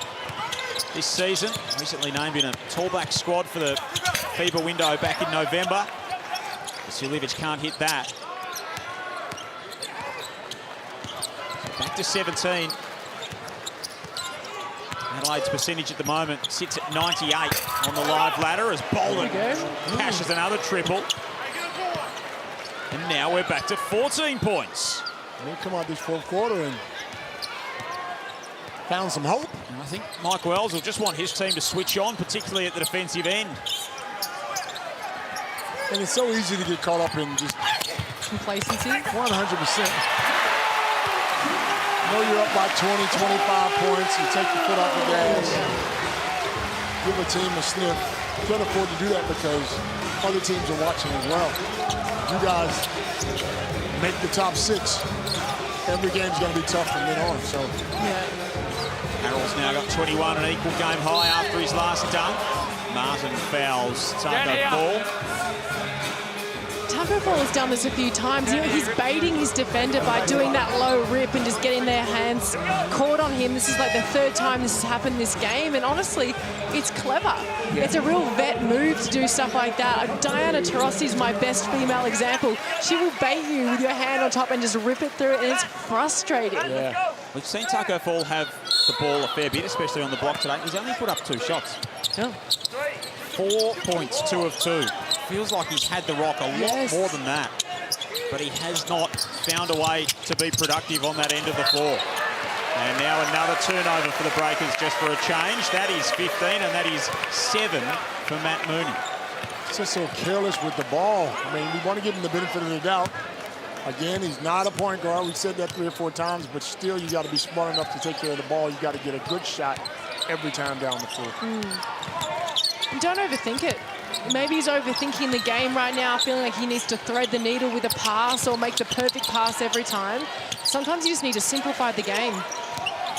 Speaker 1: this season. Recently named in a tallback squad for the FIBA window back in November. Vasiljevic can't hit that. Back to 17. Adelaide's percentage at the moment sits at 98 on the live ladder as Bolden cashes another triple. And now we're back to 14 points.
Speaker 5: They come out this 4th quarter and found some hope.
Speaker 1: And I think Mike Wells will just want his team to switch on, particularly at the defensive end.
Speaker 5: And it's so easy to get caught up in just
Speaker 4: complacency.
Speaker 5: 100%. Know you're up by 20, 25 points. You take your foot off the gas. Give a team a sniff. You can't afford to do that because other teams are watching as well. You guys make the top 6. Every game's going to be tough from then on. So,
Speaker 1: Harrell's now got 21, an equal game high after his last dunk. Martin fouls Taco Fall.
Speaker 4: Taco Fall has done this a few times. You know, he's baiting his defender by doing that low rip and just getting their hands caught on him. This is like the 3rd time this has happened this game, and honestly, it's clever. Yeah. It's a real vet move to do stuff like that. Diana Taurasi is my best female example. She will bait you with your hand on top and just rip it through, and it's frustrating.
Speaker 1: Yeah. We've seen Taco Fall have the ball a fair bit, especially on the block today. He's only put up 2 shots.
Speaker 4: Yeah.
Speaker 1: 4 points, 2 of 2. Feels like he's had the rock a lot more than that. But he has not found a way to be productive on that end of the floor. And now another turnover for the Breakers just for a change. That is 15 and that is 7 for Matt Mooney.
Speaker 5: He's just so careless with the ball. I mean, we want to give him the benefit of the doubt. Again, he's not a point guard. We've said that 3 or 4 times, but still you got to be smart enough to take care of the ball. You got to get a good shot every time down the floor.
Speaker 4: And don't overthink it. Maybe he's overthinking the game right now, feeling like he needs to thread the needle with a pass or make the perfect pass every time. Sometimes you just need to simplify the game.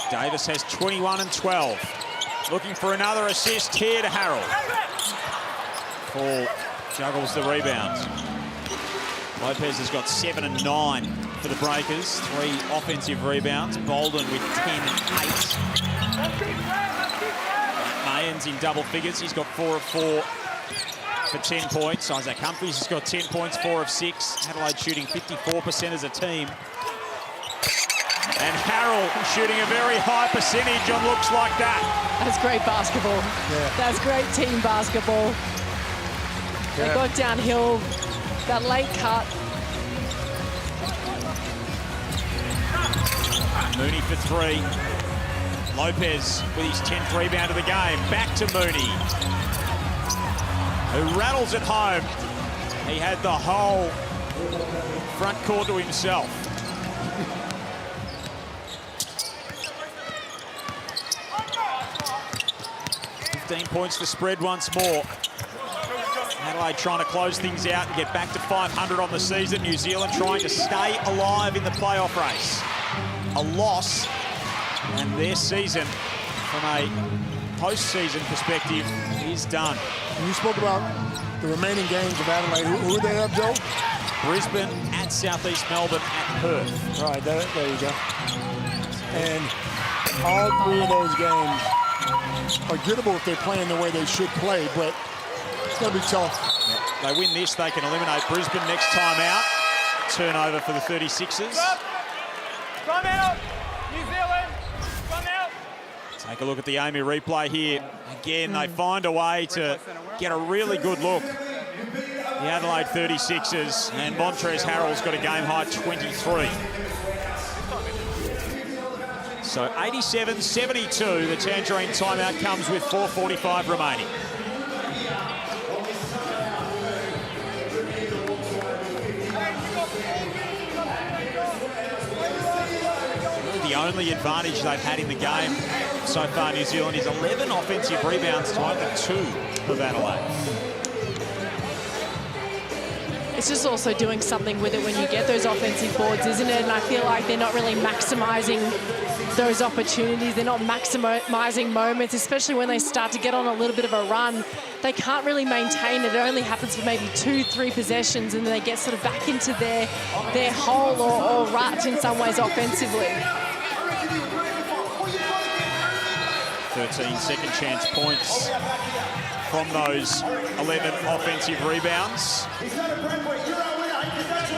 Speaker 1: Davis has 21 and 12. looking for another assist here to Harrell. Paul juggles the rebound. Lopez has got 7 and 9 for the Breakers. 3 offensive rebounds. Bolden with 10 and 8. Mayans in double figures. He's got 4 of 4 for 10 points. Isaac Humphries has got 10 points, 4 of 6. Adelaide shooting 54% as a team. And Harrell shooting a very high percentage on looks like that.
Speaker 4: That's great basketball.
Speaker 5: Yeah.
Speaker 4: That's great team basketball. They got downhill, that late cut.
Speaker 1: Mooney for 3. Lopez with his 10th rebound of the game. Back to Mooney, who rattles it home. He had the whole front court to himself. Points to spread once more. Adelaide trying to close things out and get back to 500 on the season. New Zealand trying to stay alive in the playoff race. A loss, and their season, from a post-season perspective, is done.
Speaker 5: You spoke about the remaining games of Adelaide. Who they have, Joe?
Speaker 1: Brisbane at Southeast Melbourne at Perth.
Speaker 5: Right, there you go. And all 3 of those games are gettable if they're playing the way they should play, but it's going to be tough.
Speaker 1: They win this, they can eliminate Brisbane next time out. Turnover for the 36ers.
Speaker 8: Come out, New Zealand, come out.
Speaker 1: Take a look at the Amy replay here. Again, they find a way to get a really good look. The Adelaide 36ers, and Montrezl Harrell's got a game-high 23. So 87-72, the Tangerine timeout comes with 4:45 remaining. The only advantage they've had in the game so far, New Zealand, is 11 offensive rebounds to only 2 of Adelaide.
Speaker 4: It's just also doing something with it when you get those offensive boards, isn't it? And I feel like they're not really maximising those opportunities. They're not maximising moments, especially when they start to get on a little bit of a run. They can't really maintain it. It only happens for maybe 2-3 possessions, and then they get sort of back into their hole or rut in some ways offensively.
Speaker 1: 13 second chance points from those 11 offensive rebounds.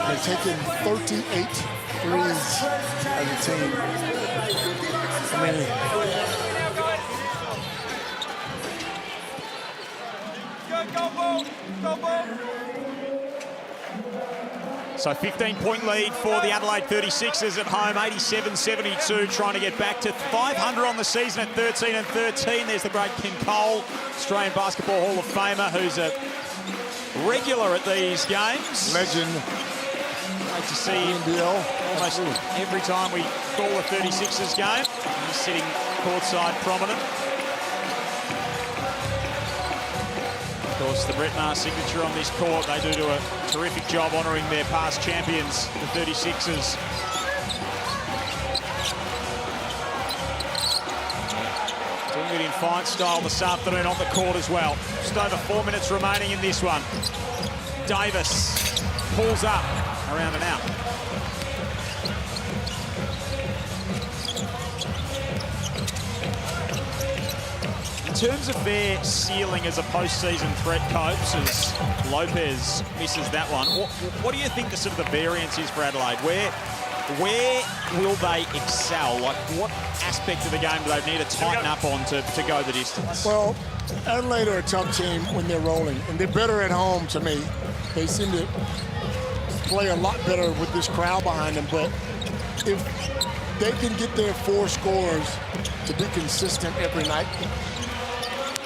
Speaker 5: They've taken 38 threes as a team. I mean,
Speaker 1: So 15-point lead for the Adelaide 36ers at home, 87-72, trying to get back to 500 on the season at 13-13. There's the great Kim Cole, Australian Basketball Hall of Famer, who's a regular at these games.
Speaker 5: Legend.
Speaker 1: Great to see him almost every time we call a 36ers game. He's sitting courtside prominent. Of course, the Brett Maher signature on this court. They do a terrific job honouring their past champions, the 36ers. Doing it in fight style this afternoon on the court as well. Just over 4 minutes remaining in this one. Davis pulls up, around and out. In terms of their ceiling as a postseason threat, Copes, as Lopez misses that one, what do you think the sort of the variance is for Adelaide? Where will they excel? Like, what aspect of the game do they need to tighten up on to go the distance?
Speaker 5: Well, Adelaide are a tough team when they're rolling, and they're better at home to me. They seem to play a lot better with this crowd behind them, but if they can get their 4 scorers to be consistent every night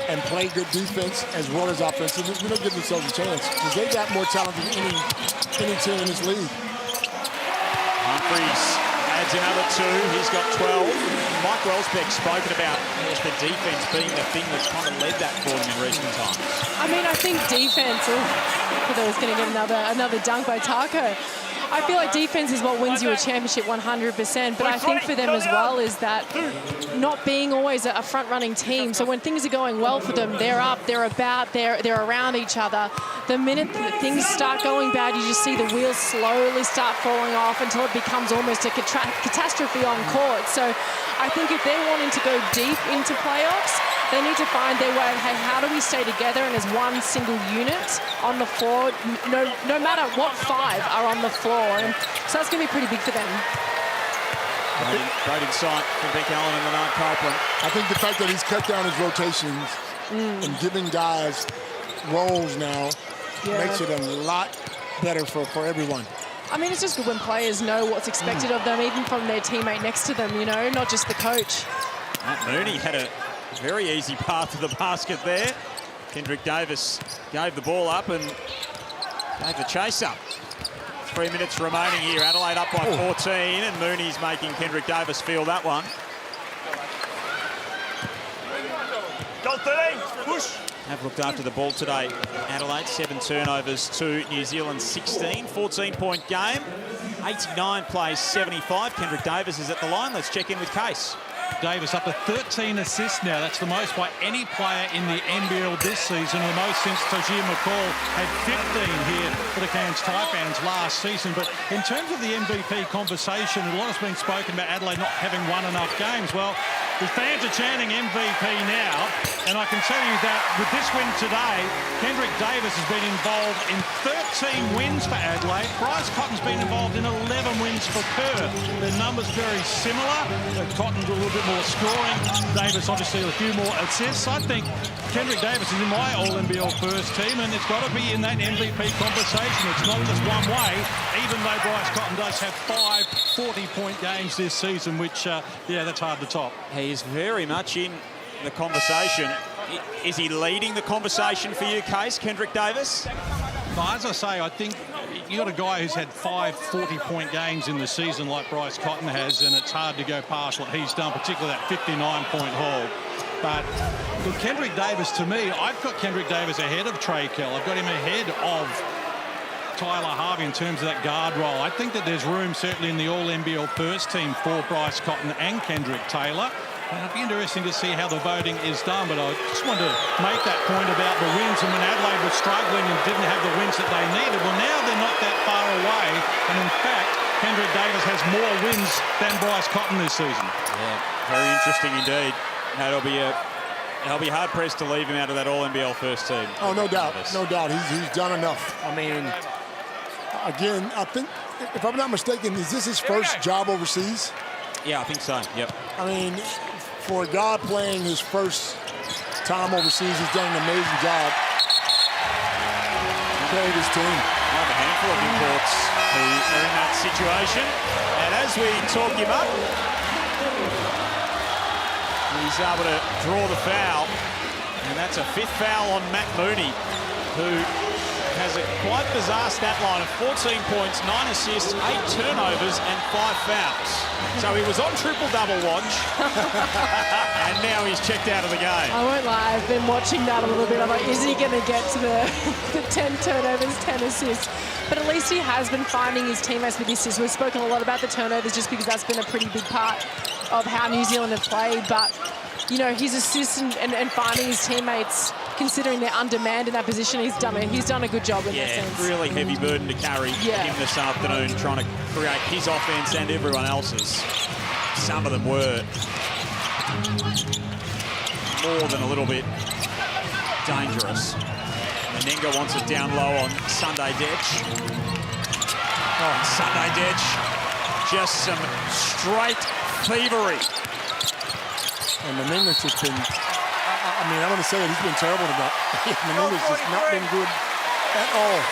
Speaker 5: and play good defense as well as offensive, we don't give themselves a chance, because they got more talent than any team in this league.
Speaker 1: Humphries adds another 2. He's got 12. Mike Wellsbeck's spoken about the defense being the thing that's kind of led that for them in recent times.
Speaker 4: I mean, I think defense, I thought I was going to get another dunk by Taco. I feel like defense is what wins you a championship 100%, but I think for them as well is that not being always a front-running team. So when things are going well for them, they're up, they're about, they're around each other. The minute that things start going bad, you just see the wheels slowly start falling off until it becomes almost a catastrophe on court. So I think if they're wanting to go deep into playoffs, they need to find their way of, hey, how do we stay together and as one single unit on the floor, no matter what five are on the floor. And so that's going to be pretty big for them.
Speaker 1: Great insight from Beck Allen and Leonard Copeland.
Speaker 5: I think the fact that he's cut down his rotations and giving guys roles now makes it a lot better for everyone.
Speaker 4: I mean, it's just good when players know what's expected of them, even from their teammate next to them, you know, not just the coach.
Speaker 1: Matt Mooney had a very easy path to the basket there. Kendrick Davis gave the ball up and gave the chase up. 3 minutes remaining here. Adelaide up by 14, and Mooney's making Kendrick Davis feel that one.
Speaker 8: Go 13, push.
Speaker 1: Have looked after the ball today. Adelaide, 7 turnovers to New Zealand 16. 14-point game. 89 plays 75. Kendrick Davis is at the line. Let's check in with Case.
Speaker 6: Davis up to 13 assists now. That's the most by any player in the NBL this season, the most since Tajir McCall had 15 here for the Cairns Taipans last season. But in terms of the MVP conversation, a lot has been spoken about Adelaide not having won enough games. Well, the fans are chanting MVP now, and I can tell you that with this win today, Kendrick Davis has been involved in 13 wins for Adelaide. Bryce Cotton's been involved in 11 wins for Perth. Their numbers very similar. Cotton's a little bit more scoring. Davis obviously a few more assists. I think Kendrick Davis is in my All-NBL first team, and it's got to be in that MVP conversation. It's not just one way, even though Bryce Cotton does have 5 40-point games this season, which, yeah, that's hard to top.
Speaker 1: He is very much in the conversation. Is he leading the conversation for you, Case, Kendrick Davis?
Speaker 6: No, as I say, I think you got a guy who's had 5 40-point games in the season like Bryce Cotton has, and it's hard to go past what he's done, particularly that 59-point haul. But with Kendrick Davis, to me, I've got Kendrick Davis ahead of Trey Kell. I've got him ahead of Tyler Harvey in terms of that guard role. I think that there's room certainly in the All-NBL first team for Bryce Cotton and Kendrick Taylor. And it'll be interesting to see how the voting is done, but I just wanted to make that point about the wins. And when Adelaide was struggling and didn't have the wins that they needed, well, now they're not that far away. And in fact, Kendrick Davis has more wins than Bryce Cotton this season.
Speaker 1: Yeah, very interesting indeed. They'll be hard-pressed to leave him out of that All-NBL first team.
Speaker 5: Oh, no doubt. No doubt. He's done enough. I mean, again, I think, if I'm not mistaken, is this his first job overseas?
Speaker 1: Yeah, I think so, yep.
Speaker 5: I mean, for a guy playing his first time overseas, he's done an amazing job. Carried his team.
Speaker 1: I have a handful of imports who are in that situation. And as we talk him up, he's able to draw the foul. And that's a 5th foul on Matt Mooney, who has a quite bizarre stat line of 14 points, 9 assists, 8 turnovers, and 5 fouls. So he was on triple-double watch, and now he's checked out of the game.
Speaker 4: I won't lie, I've been watching that a little bit. I'm like, is he going to get to the 10 turnovers, 10 assists? But at least he has been finding his teammates with assists. We've spoken a lot about the turnovers just because that's been a pretty big part of how New Zealand have played. But, you know, his assists and finding his teammates, considering they're undemand in that position, he's done a good job in that sense.
Speaker 1: Yeah, really heavy burden to carry him this afternoon, trying to create his offense and everyone else's. Some of them were more than a little bit dangerous. Menenga wants it down low on Sunday Detch. Oh, Sunday Detch, just some straight thievery.
Speaker 5: And Menenga's just been, I mean, I'm going to say that he's been terrible tonight. Menenga's just not been good at all.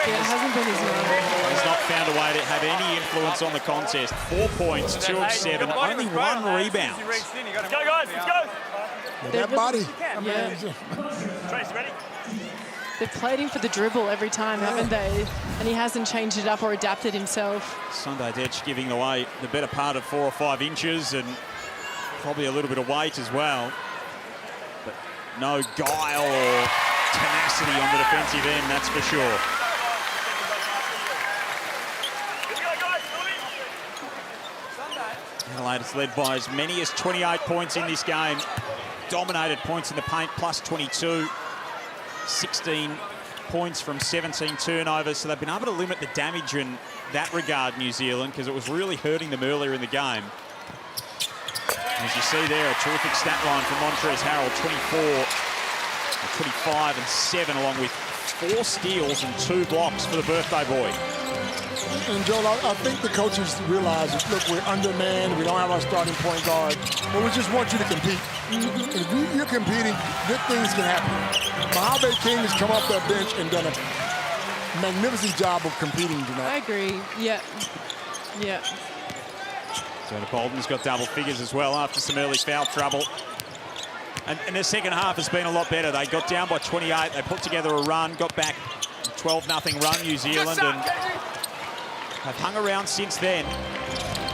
Speaker 4: Yeah, it hasn't been his night.
Speaker 1: He's not found a way to have any influence on the contest. 4 points, 2 of 7, only 1 rebound.
Speaker 8: Let's go, guys, let's go.
Speaker 5: That body.
Speaker 8: Trace, ready?
Speaker 4: They've played him for the dribble every time, haven't they? And he hasn't changed it up or adapted himself.
Speaker 1: Sunday Detch giving away the better part of 4 or 5 inches and probably a little bit of weight as well. But no guile or tenacity on the defensive end, that's for sure. Adelaide has led by as many as 28 points in this game. Dominated points in the paint, plus 22. 16 points from 17 turnovers. So they've been able to limit the damage in that regard, New Zealand, because it was really hurting them earlier in the game. As you see there, a terrific stat line from Montrezl Harrell, 24, 25 and 7, along with 4 steals and 2 blocks for the birthday boy.
Speaker 5: And Joel, I think the coaches realize, look, we're undermanned, we don't have our starting point guard, but we just want you to compete. If you're competing, good things can happen. Mojave King has come off that bench and done a magnificent job of competing tonight.
Speaker 4: I agree, yeah.
Speaker 1: Jonah Bolden's got double figures as well after some early foul trouble. And their second half has been a lot better. They got down by 28, they put together a run, got back 12-0 run, New Zealand, and have hung around since then.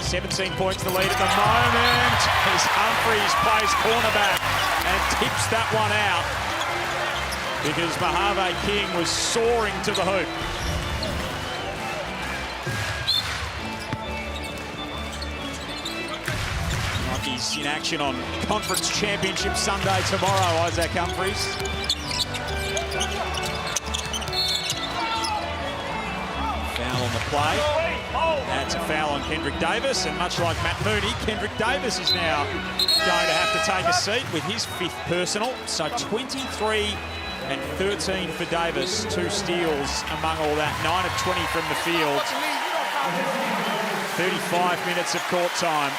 Speaker 1: 17 points the lead at the moment as Humphries plays cornerback and tips that one out because Mojave King was soaring to the hoop. He's in action on Conference Championship Sunday tomorrow, Isaac Humphries. Foul on the play. That's a foul on Kendrick Davis, and much like Matt Mooney, Kendrick Davis is now going to have to take a seat with his 5th personal. So 23 and 13 for Davis, 2 steals among all that, 9 of 20 from the field. 35 minutes of court time.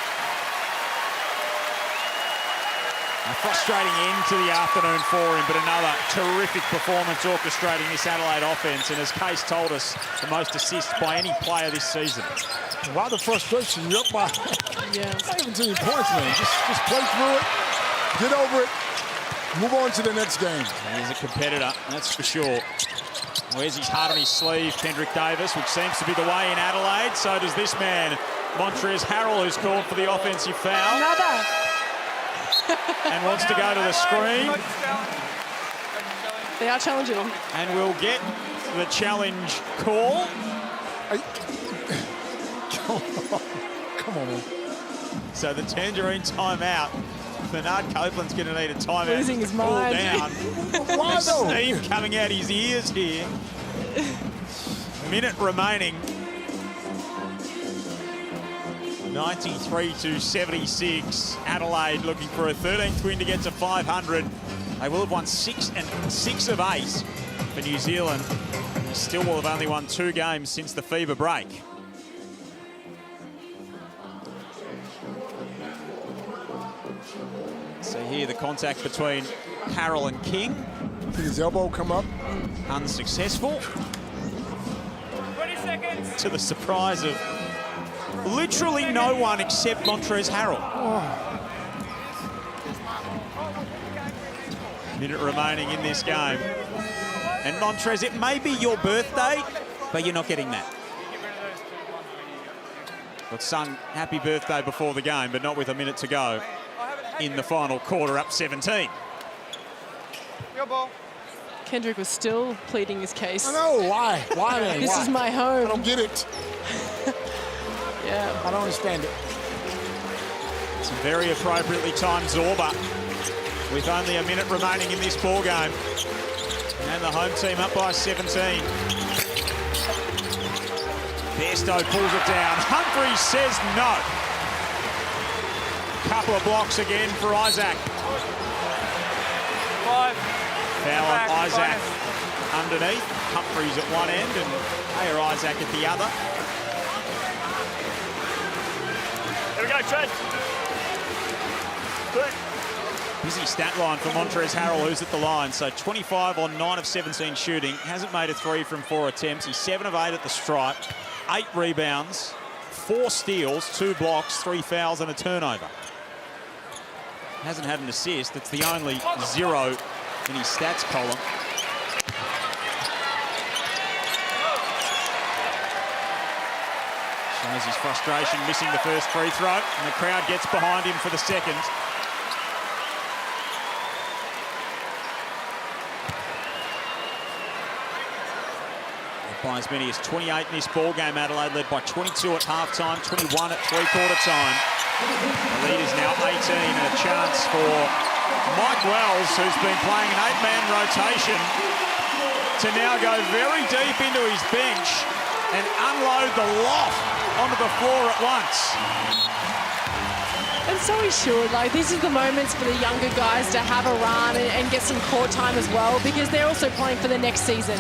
Speaker 1: A frustrating end to the afternoon for him, but another terrific performance orchestrating this Adelaide offense, and as Case told us, the most assists by any player this season.
Speaker 5: Why the frustration? You're up by 17 points, man. Just play through it, get over it, move on to the next game.
Speaker 1: He's a competitor, that's for sure. Wears his heart on his sleeve, Kendrick Davis, which seems to be the way in Adelaide. So does this man, Montrezl Harrell, who's called for the offensive foul.
Speaker 4: Another.
Speaker 1: And wants to go to the screen.
Speaker 4: They are challenging him.
Speaker 1: And we'll get the challenge call.
Speaker 5: Come on, man.
Speaker 1: So the Tangerine timeout. Bernard Copeland's going to need a timeout.
Speaker 4: Losing his mind.
Speaker 1: Down.
Speaker 5: Why though?
Speaker 1: Steam coming out his ears here. Minute remaining. 93-76. Adelaide looking for a 13th win to get to 500. They will have won 6 of 8 for New Zealand. They still will have only won 2 games since the FIBA break. So here the contact between Harrell and King.
Speaker 5: Did his elbow come up?
Speaker 1: Unsuccessful.
Speaker 8: 20 seconds.
Speaker 1: To the surprise of literally no one except Montrezl Harrell. Minute remaining in this game. And Montrezl, it may be your birthday, but you're not getting that. Got sung happy birthday before the game, but not with a minute to go in the final quarter, up 17.
Speaker 8: Your ball.
Speaker 4: Kendrick was still pleading his case.
Speaker 5: I know, why? Why, man?
Speaker 4: This
Speaker 5: why?
Speaker 4: is my home.
Speaker 5: I don't get it.
Speaker 4: Yeah.
Speaker 5: I don't understand it.
Speaker 1: Some very appropriately timed Zorba with only a minute remaining in this ball game. And the home team up by 17. Bairstow pulls it down. Humphries says no. Couple of blocks again for Isaac.
Speaker 8: 5.
Speaker 1: Foul on Isaac underneath. Humphries at one end and Ayer Isaac at the other.
Speaker 8: Here we go, Trent. 2.
Speaker 1: Busy stat line for Montrezl Harrell, who's at the line. So 25 on 9 of 17 shooting. Hasn't made a 3 from 4 attempts. He's 7 of 8 at the stripe. 8 rebounds, 4 steals, 2 blocks, 3 fouls and a turnover. Hasn't had an assist. It's the only 0 in his stats column. Shows his frustration missing the first free throw, and the crowd gets behind him for the second. By as many as 28 in this ball game, Adelaide led by 22 at halftime, 21 at three-quarter time. The lead is now 18 and a chance for Mike Wells, who's been playing an 8-man rotation, to now go very deep into his bench and unload the lot onto the floor at once.
Speaker 4: And so he should. Like, these are the moments for the younger guys to have a run and get some court time as well, because they're also playing for the next season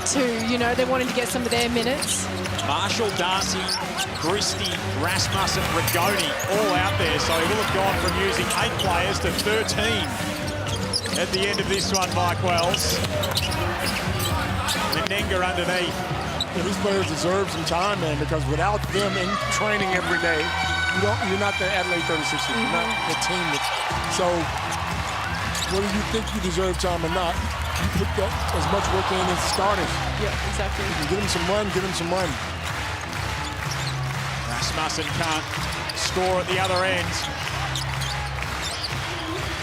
Speaker 4: too. You know, they're wanting to get some of their minutes.
Speaker 1: Marshall, Darcy, Christie, Rasmussen, Rigoni all out there. So he will have gone from using 8 players to 13 at the end of this one, Mike Wells. Menenga underneath.
Speaker 5: Yeah, these players deserve some time, man, because without them in training every day, you're not the Adelaide 36ers. You're not the team. So whether you think you deserve time or not, you put as much work in as starters.
Speaker 4: Yeah, exactly.
Speaker 5: You give them some run, give them some run.
Speaker 1: Rasmussen can't score at the other end.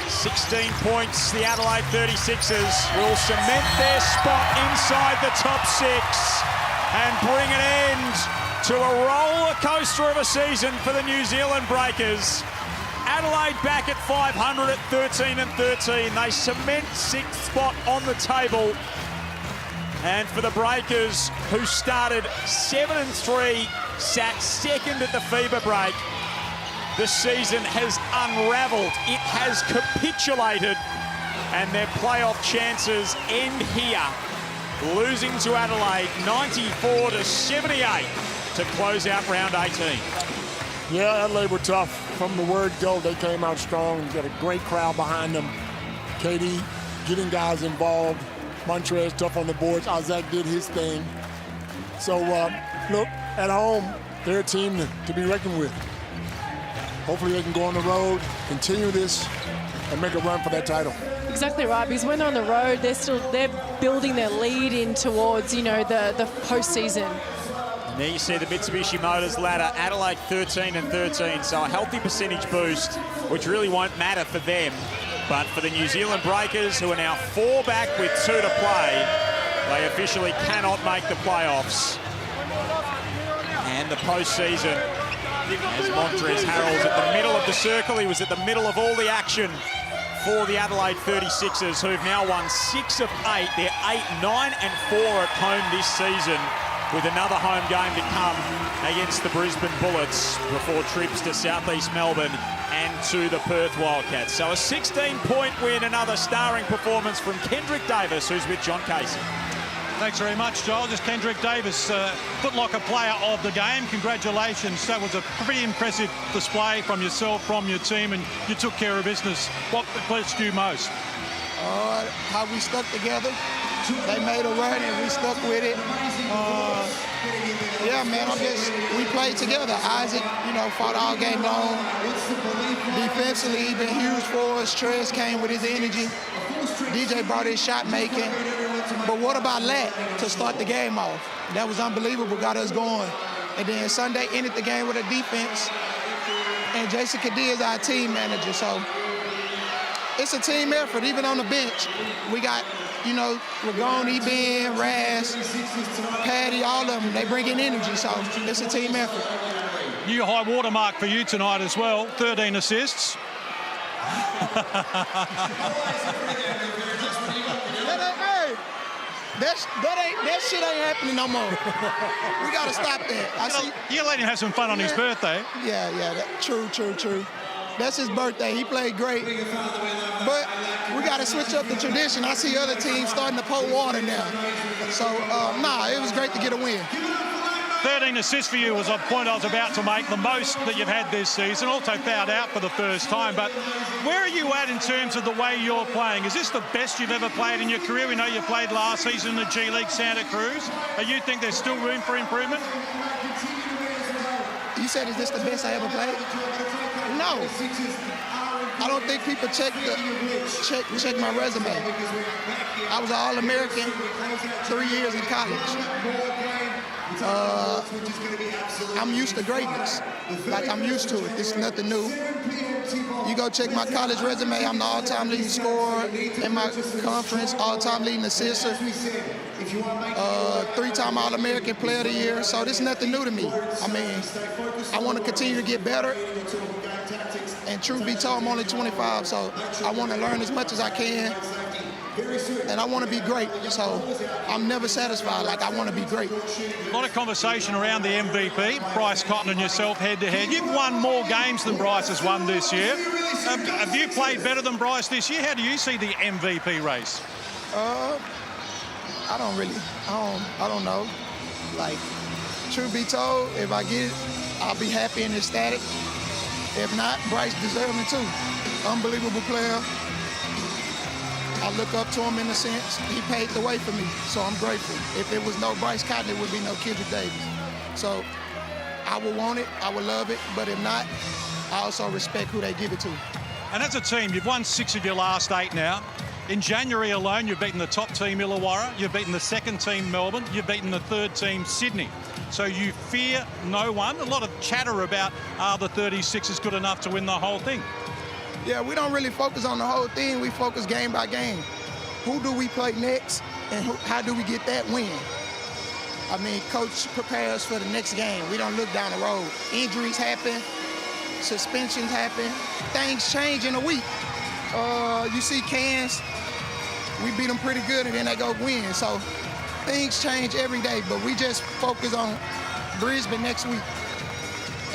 Speaker 1: 16 points, the Adelaide 36ers will cement their spot inside the top 6 and bring an end to a roller coaster of a season for the New Zealand Breakers. Adelaide back at 500 at 13 and 13. They cement 6th spot on the table. And for the Breakers, who started 7-3, sat 2nd at the FIBA break, the season has unravelled. It has capitulated, and their playoff chances end here, losing to Adelaide 94-78 to close out round 18.
Speaker 5: Yeah, Adelaide were tough. From the word go, they came out strong. Got a great crowd behind them. KD getting guys involved. Montrez tough on the boards. Isaac did his thing. So, look, at home, they're a team to be reckoned with. Hopefully they can go on the road, continue this, and make a run for that title.
Speaker 4: Exactly right, because when they're on the road, they're building their lead in towards, you know, the postseason.
Speaker 1: And there you see the Mitsubishi Motors ladder, Adelaide 13 and 13, so a healthy percentage boost, which really won't matter for them. But for the New Zealand Breakers, who are now 4 back with 2 to play, they officially cannot make the playoffs. And the postseason, as Montrez Harrell's at the middle of the circle, he was at the middle of all the action for the Adelaide 36ers, who've now won 6 of 8. They're 8, 9 and 4 at home this season, with another home game to come against the Brisbane Bullets before trips to southeast Melbourne and to the Perth Wildcats. So a 16-point win, another starring performance from Kendrick Davis, who's with John Casey.
Speaker 6: Thanks very much, Joel. Just Kendrick Davis, Footlocker player of the game. Congratulations. That was a pretty impressive display from yourself, from your team, and you took care of business. What impressed you most?
Speaker 18: How we stuck together. They made a run and we stuck with it. Yeah, man, we played together. Isaac, fought all game long. Defensively, he been huge for us. Trez came with his energy. DJ brought his shot making. But what about Lat to start the game off? That was unbelievable, got us going. And then Sunday ended the game with a defense. And Jason Kadee is our team manager, so it's a team effort, even on the bench. We got, Rigoni, Ben, Raz, Patty, all of them. They bring in energy, so it's a team effort.
Speaker 6: New high watermark for you tonight as well, 13 assists.
Speaker 18: That shit ain't happening no more. We gotta stop that.
Speaker 6: You let him have some fun on his birthday.
Speaker 18: Yeah, true. That's his birthday. He played great. But we gotta switch up the tradition. I see other teams starting to pour water now. So, it was great to get a win.
Speaker 6: 13 assists for you was a point I was about to make, the most that you've had this season. Also fouled out for the first time. But where are you at in terms of the way you're playing? Is this the best you've ever played in your career? We know you played last season in the G League Santa Cruz. Do you think there's still room for improvement?
Speaker 18: You said, is this the best I ever played? No. I don't think people check my resume. I was an All-American 3 years in college. I'm used to greatness. Like, I'm used to it. This is nothing new. You go check my college resume, I'm the all-time leading scorer in my conference, all-time leading assister. Three-time All-American Player of the Year, so this is nothing new to me. I mean, I want to continue to get better, and truth be told, I'm only 25, so I want to learn as much as I can, and I want to be great, so I'm never satisfied. Like, I want to be great.
Speaker 6: A lot of conversation around the MVP, Bryce Cotton and yourself head-to-head. You've won more games than Bryce has won this year. Have you played better than Bryce this year? How do you see the MVP race?
Speaker 18: I don't know. Like, truth be told, if I get it, I'll be happy and ecstatic. If not, Bryce deserves it too. Unbelievable player. I look up to him in a sense. He paved the way for me, so I'm grateful. If it was no Bryce Cotton, there would be no Kendrick Davis. So I would want it, I would love it, but if not, I also respect who they give it to.
Speaker 6: And as a team, you've won 6 of your last 8 now. In January alone, you've beaten the top team, Illawarra. You've beaten the second team, Melbourne. You've beaten the third team, Sydney. So you fear no one. A lot of chatter about, are the 36ers good enough to win the whole thing?
Speaker 18: Yeah, we don't really focus on the whole thing. We focus game by game. Who do we play next, and how do we get that win? I mean, coach prepares for the next game. We don't look down the road. Injuries happen, suspensions happen, things change in a week. You see Cairns, we beat them pretty good, and then they go win. So things change every day, but we just focus on Brisbane next week.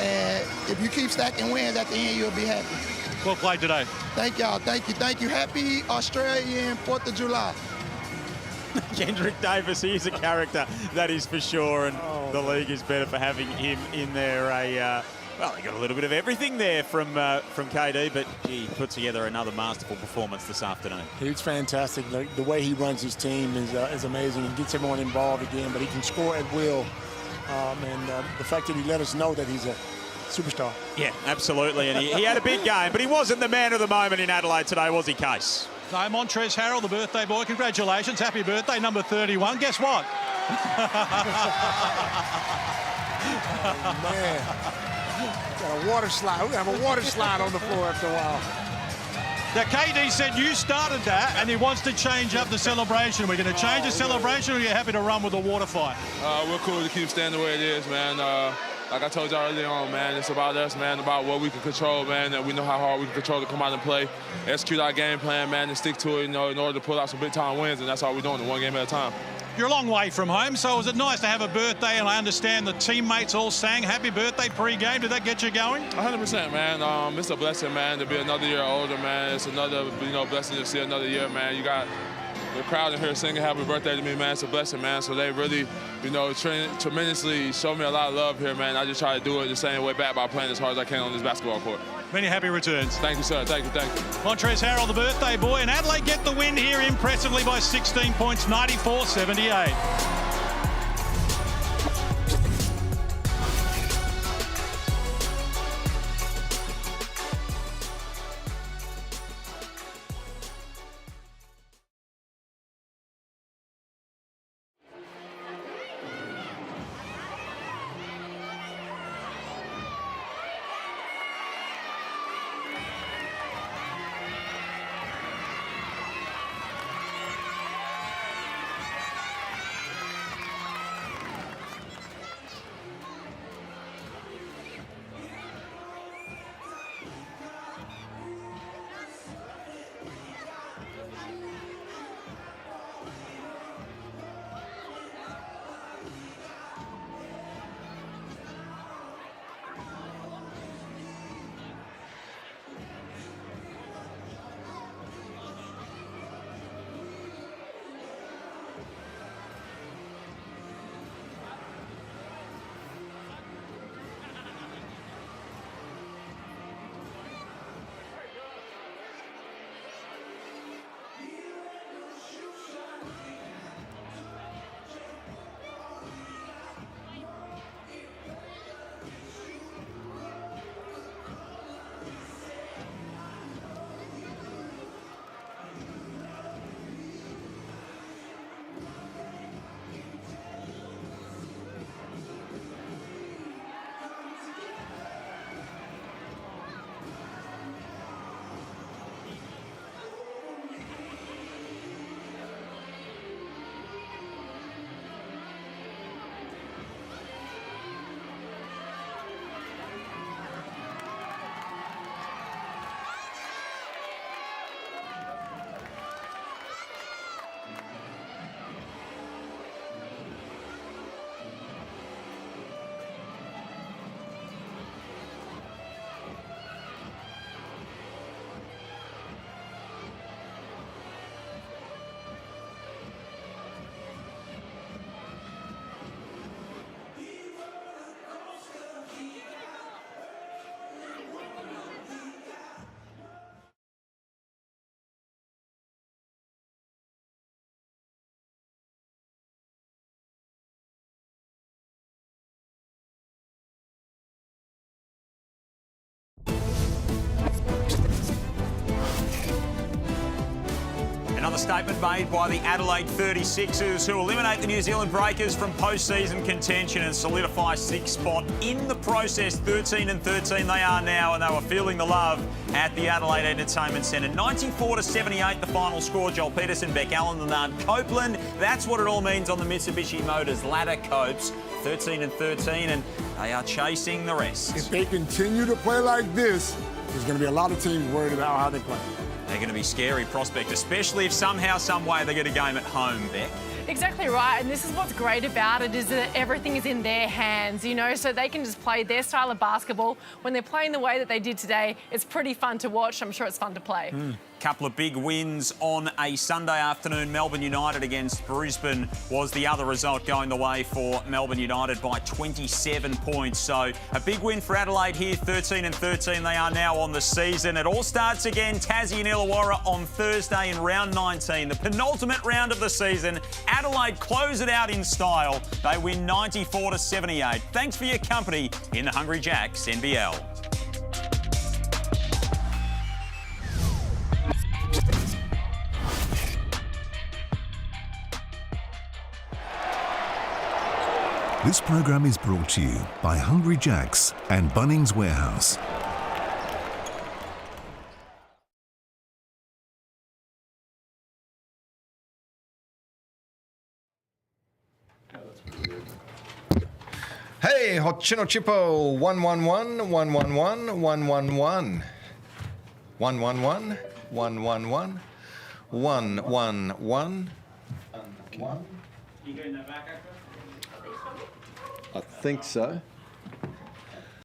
Speaker 18: And if you keep stacking wins at the end, you'll be happy.
Speaker 6: Well played today.
Speaker 18: Thank y'all. Thank you. Happy Australian 4th of July.
Speaker 1: Kendrick Davis, he's a character, that is for sure, and the league is better for having him in there. Well, he got a little bit of everything there from KD, but he put together another masterful performance this afternoon.
Speaker 5: He's fantastic. The way he runs his team is amazing. He gets everyone involved again, but he can score at will. And the fact that he let us know that he's a superstar.
Speaker 1: Yeah, absolutely. And he had a big game, but he wasn't the man of the moment in Adelaide today, was he, Case?
Speaker 6: No, Montrezl Harrell, the birthday boy. Congratulations. Happy birthday, number 31. Guess what?
Speaker 5: Oh, man. Got a water slide. We're going to have a water slide on the floor after a while.
Speaker 6: Now, KD said you started that, and he wants to change up the celebration. We're going to change the celebration, or are you happy to run with a water fight?
Speaker 19: We're cool to keep staying the way it is, man. Like I told y'all earlier on, man, it's about us, man, about what we can control, man, and we know how hard we can control to come out and play, execute our game plan, man, and stick to it, in order to pull out some big-time wins, and that's all we're doing, one game at a time.
Speaker 6: You're a long way from home, so was it nice to have a birthday? And I understand the teammates all sang happy birthday pre-game. Did that get you going?
Speaker 19: 100%, man. It's a blessing, man, to be another year older, man. It's another, blessing to see another year, man. You got the crowd in here singing happy birthday to me, man. It's a blessing, man. So they really, tremendously show me a lot of love here, man. I just try to do it the same way back by playing as hard as I can on this basketball court.
Speaker 6: Many happy returns.
Speaker 19: Thank you, sir. Thank you.
Speaker 6: Montrezl Harrell, the birthday boy, and Adelaide get the win here impressively by 16 points, 94-78.
Speaker 1: Another statement made by the Adelaide 36ers, who eliminate the New Zealand Breakers from postseason contention and solidify sixth spot in the process. 13-13 they are now, and they were feeling the love at the Adelaide Entertainment Centre. 94-78 the final score. Joel Peterson, Beck Allen, Leonard Copeland. That's what it all means on the Mitsubishi Motors ladder copes. 13-13, and they are chasing the rest.
Speaker 5: If they continue to play like this, there's going to be a lot of teams worried about how they play.
Speaker 1: They're going to be scary prospect, especially if somehow, some way they get a game at home, Beck.
Speaker 4: Exactly right, and this is what's great about it, is that everything is in their hands, you know, so they can just play their style of basketball. When they're playing the way that they did today, it's pretty fun to watch. I'm sure it's fun to play.
Speaker 1: Couple of big wins on a Sunday afternoon. Melbourne United against Brisbane was the other result, going the way for Melbourne United by 27 points. So a big win for Adelaide here, 13-13 they are now on the season. It all starts again, Tassie and Illawarra on Thursday in round 19, the penultimate round of the season. Adelaide close it out in style. They win 94-78. Thanks for your company in the Hungry Jacks NBL.
Speaker 20: This program is brought to you by Hungry Jacks and Bunnings Warehouse.
Speaker 21: Hey, Hochino Chippo, 111, 111, 111. 111, 111, 111.
Speaker 22: I think so.